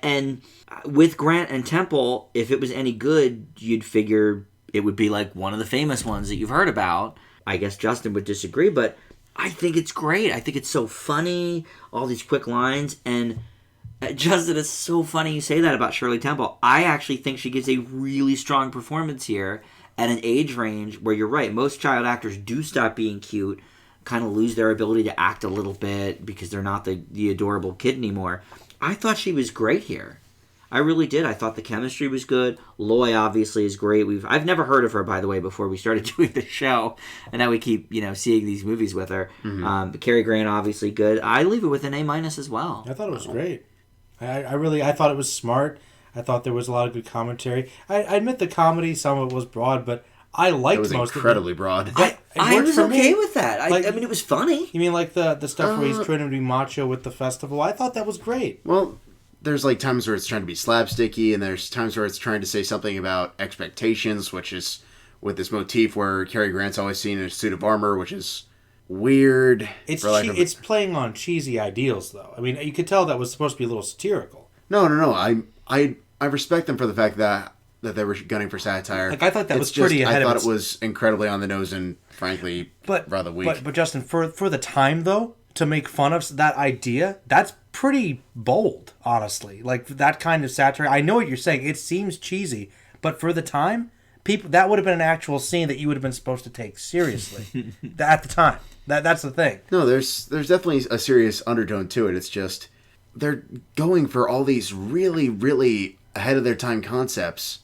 And with Grant and Temple, if it was any good, you'd figure it would be like one of the famous ones that you've heard about. I guess Justin would disagree, but I think it's great. I think it's so funny, all these quick lines, and Justin, it's so funny you say that about Shirley Temple. I actually think she gives a really strong performance here at an age range where you're right. Most child actors do stop being cute, kind of lose their ability to act a little bit because they're not the adorable kid anymore. I thought she was great here. I really did. I thought the chemistry was good. Loy obviously is great. I've never heard of her, by the way, before we started doing the show, and now we keep seeing these movies with her. But Cary Grant obviously good. I leave it with an A- as well. I thought it was great. I thought it was smart. I thought there was a lot of good commentary. I admit the comedy, some of it was broad, but I liked most of it. It was incredibly broad. I was okay with that. I mean, it was funny. You mean like the stuff where he's trying to be macho with the festival? I thought that was great. Well, there's times where it's trying to be slapsticky, and there's times where it's trying to say something about expectations, which is with this motif where Cary Grant's always seen in a suit of armor, which is weird. It's playing on cheesy ideals, though. I mean, you could tell that was supposed to be a little satirical. No. I respect them for the fact that they were gunning for satire. I thought that was pretty ahead of I thought it was incredibly on the nose and, frankly, rather weak. But Justin, for the time, though, to make fun of that idea, that's pretty bold, honestly. That kind of satire. I know what you're saying. It seems cheesy, but for the time, that would have been an actual scene that you would have been supposed to take seriously at the time. That's the thing. No, there's definitely a serious undertone to it. It's just they're going for all these really, really ahead of their time concepts,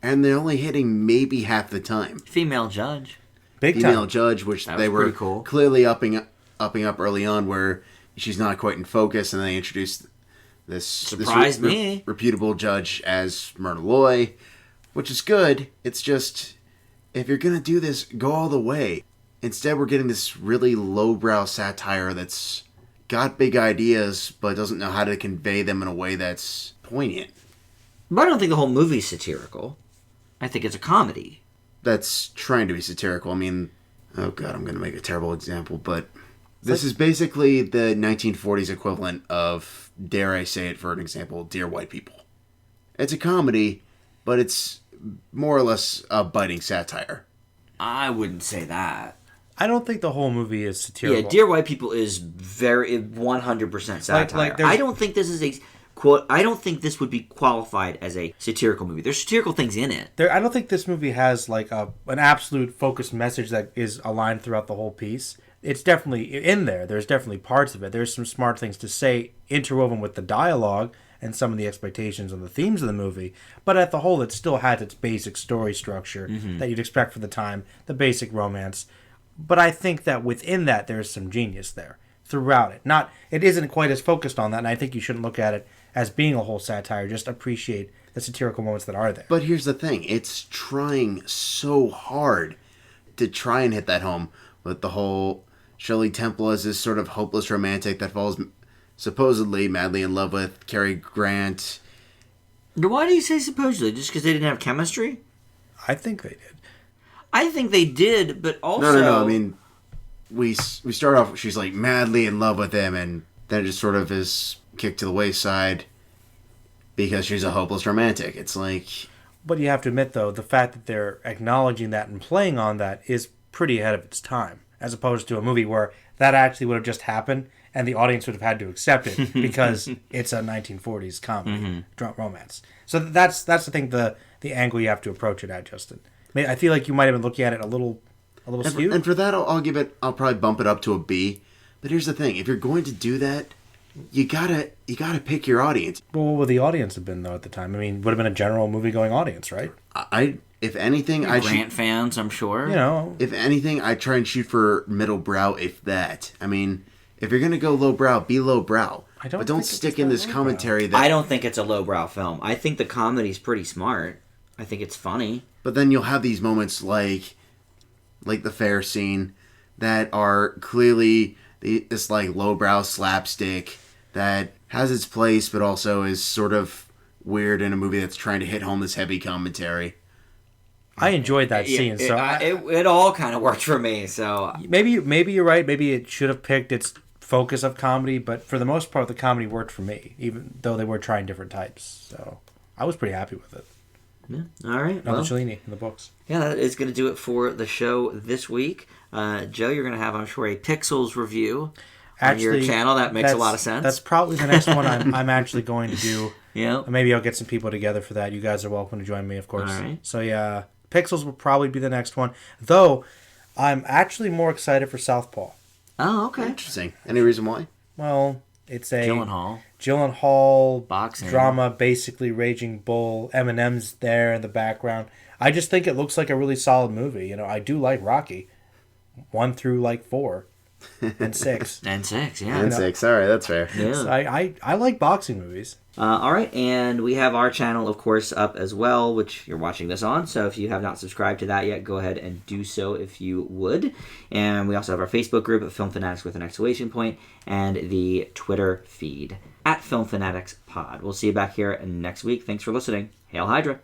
and they're only hitting maybe half the time. Female judge, female judge, which they were cool. Clearly upping up early on, where she's not quite in focus, and they introduced this reputable judge as Myrna Loy, which is good. It's just, if you're gonna do this, go all the way. Instead, we're getting this really lowbrow satire that's got big ideas, but doesn't know how to convey them in a way that's poignant. But I don't think the whole movie's satirical. I think it's a comedy. That's trying to be satirical. I mean, oh god, I'm going to make a terrible example, but this is basically the 1940s equivalent of, dare I say it for an example, Dear White People. It's a comedy, but it's more or less a biting satire. I wouldn't say that. I don't think the whole movie is satirical. Yeah, Dear White People is very 100% satire. I don't think this is a I don't think this would be qualified as a satirical movie. There's satirical things in it. I don't think this movie has like an absolute focused message that is aligned throughout the whole piece. It's definitely in there. There's definitely parts of it. There's some smart things to say interwoven with the dialogue and some of the expectations and the themes of the movie. But at the whole, it still had its basic story structure that you'd expect for the time, the basic romance. But I think that within that, there's some genius there throughout it. It isn't quite as focused on that, and I think you shouldn't look at it as being a whole satire. Just appreciate the satirical moments that are there. But here's the thing. It's trying so hard to try and hit that home with the whole Shirley Temple as this sort of hopeless romantic that falls supposedly madly in love with Cary Grant. Why do you say supposedly? Just because they didn't have chemistry? I think they did. I think they did, but also... No. I mean, we start off, she's like madly in love with him, and then it just sort of is kicked to the wayside because she's a hopeless romantic. It's like... But you have to admit, though, the fact that they're acknowledging that and playing on that is pretty ahead of its time, as opposed to a movie where that actually would have just happened and the audience would have had to accept it because it's a 1940s comedy, romance. So that's the thing, the angle you have to approach it at, Justin. I mean, I feel like you might have been looking at it a little skewed. And for that, I'll probably bump it up to a B. But here's the thing: if you're going to do that, you gotta pick your audience. Well, what would the audience have been though at the time? I mean, would have been a general movie-going audience, right? If anything, Grant fans, I'm sure. You know, if anything, I try and shoot for middle brow. If that, I mean, if you're gonna go low brow, be low brow. But don't stick in this commentary that I don't think it's a lowbrow film. I think the comedy's pretty smart. I think it's funny. But then you'll have these moments like the fair scene that are clearly this like lowbrow slapstick that has its place, but also is sort of weird in a movie that's trying to hit home this heavy commentary. I enjoyed that scene, so it all kind of worked for me. So maybe you're right. Maybe it should have picked its focus of comedy, but for the most part, the comedy worked for me, even though they were trying different types. So I was pretty happy with it. Yeah. All right. Another Cellini in the books. Yeah, that is going to do it for the show this week. Joe, you're going to have, I'm sure, a Pixels review on your channel. That makes a lot of sense. That's probably the next one I'm actually going to do. Yeah. Maybe I'll get some people together for that. You guys are welcome to join me, of course. All right. So yeah, Pixels will probably be the next one. Though, I'm actually more excited for Southpaw. Oh, okay. Interesting. Any reason why? Well, it's a Gyllenhaal boxing drama, basically Raging Bull. Eminem's there in the background. I just think it looks like a really solid movie. You know, I do like Rocky, 1 through like 4 and 6 and 6. Yeah, and 6. All right, that's fair. Yeah. So I like boxing movies. All right, and we have our channel, of course, up as well, which you're watching this on. So if you have not subscribed to that yet, go ahead and do so if you would. And we also have our Facebook group at Film Fanatics with an exclamation point, and the Twitter feed at Film Fanatics Pod. We'll see you back here next week. Thanks for listening. Hail Hydra.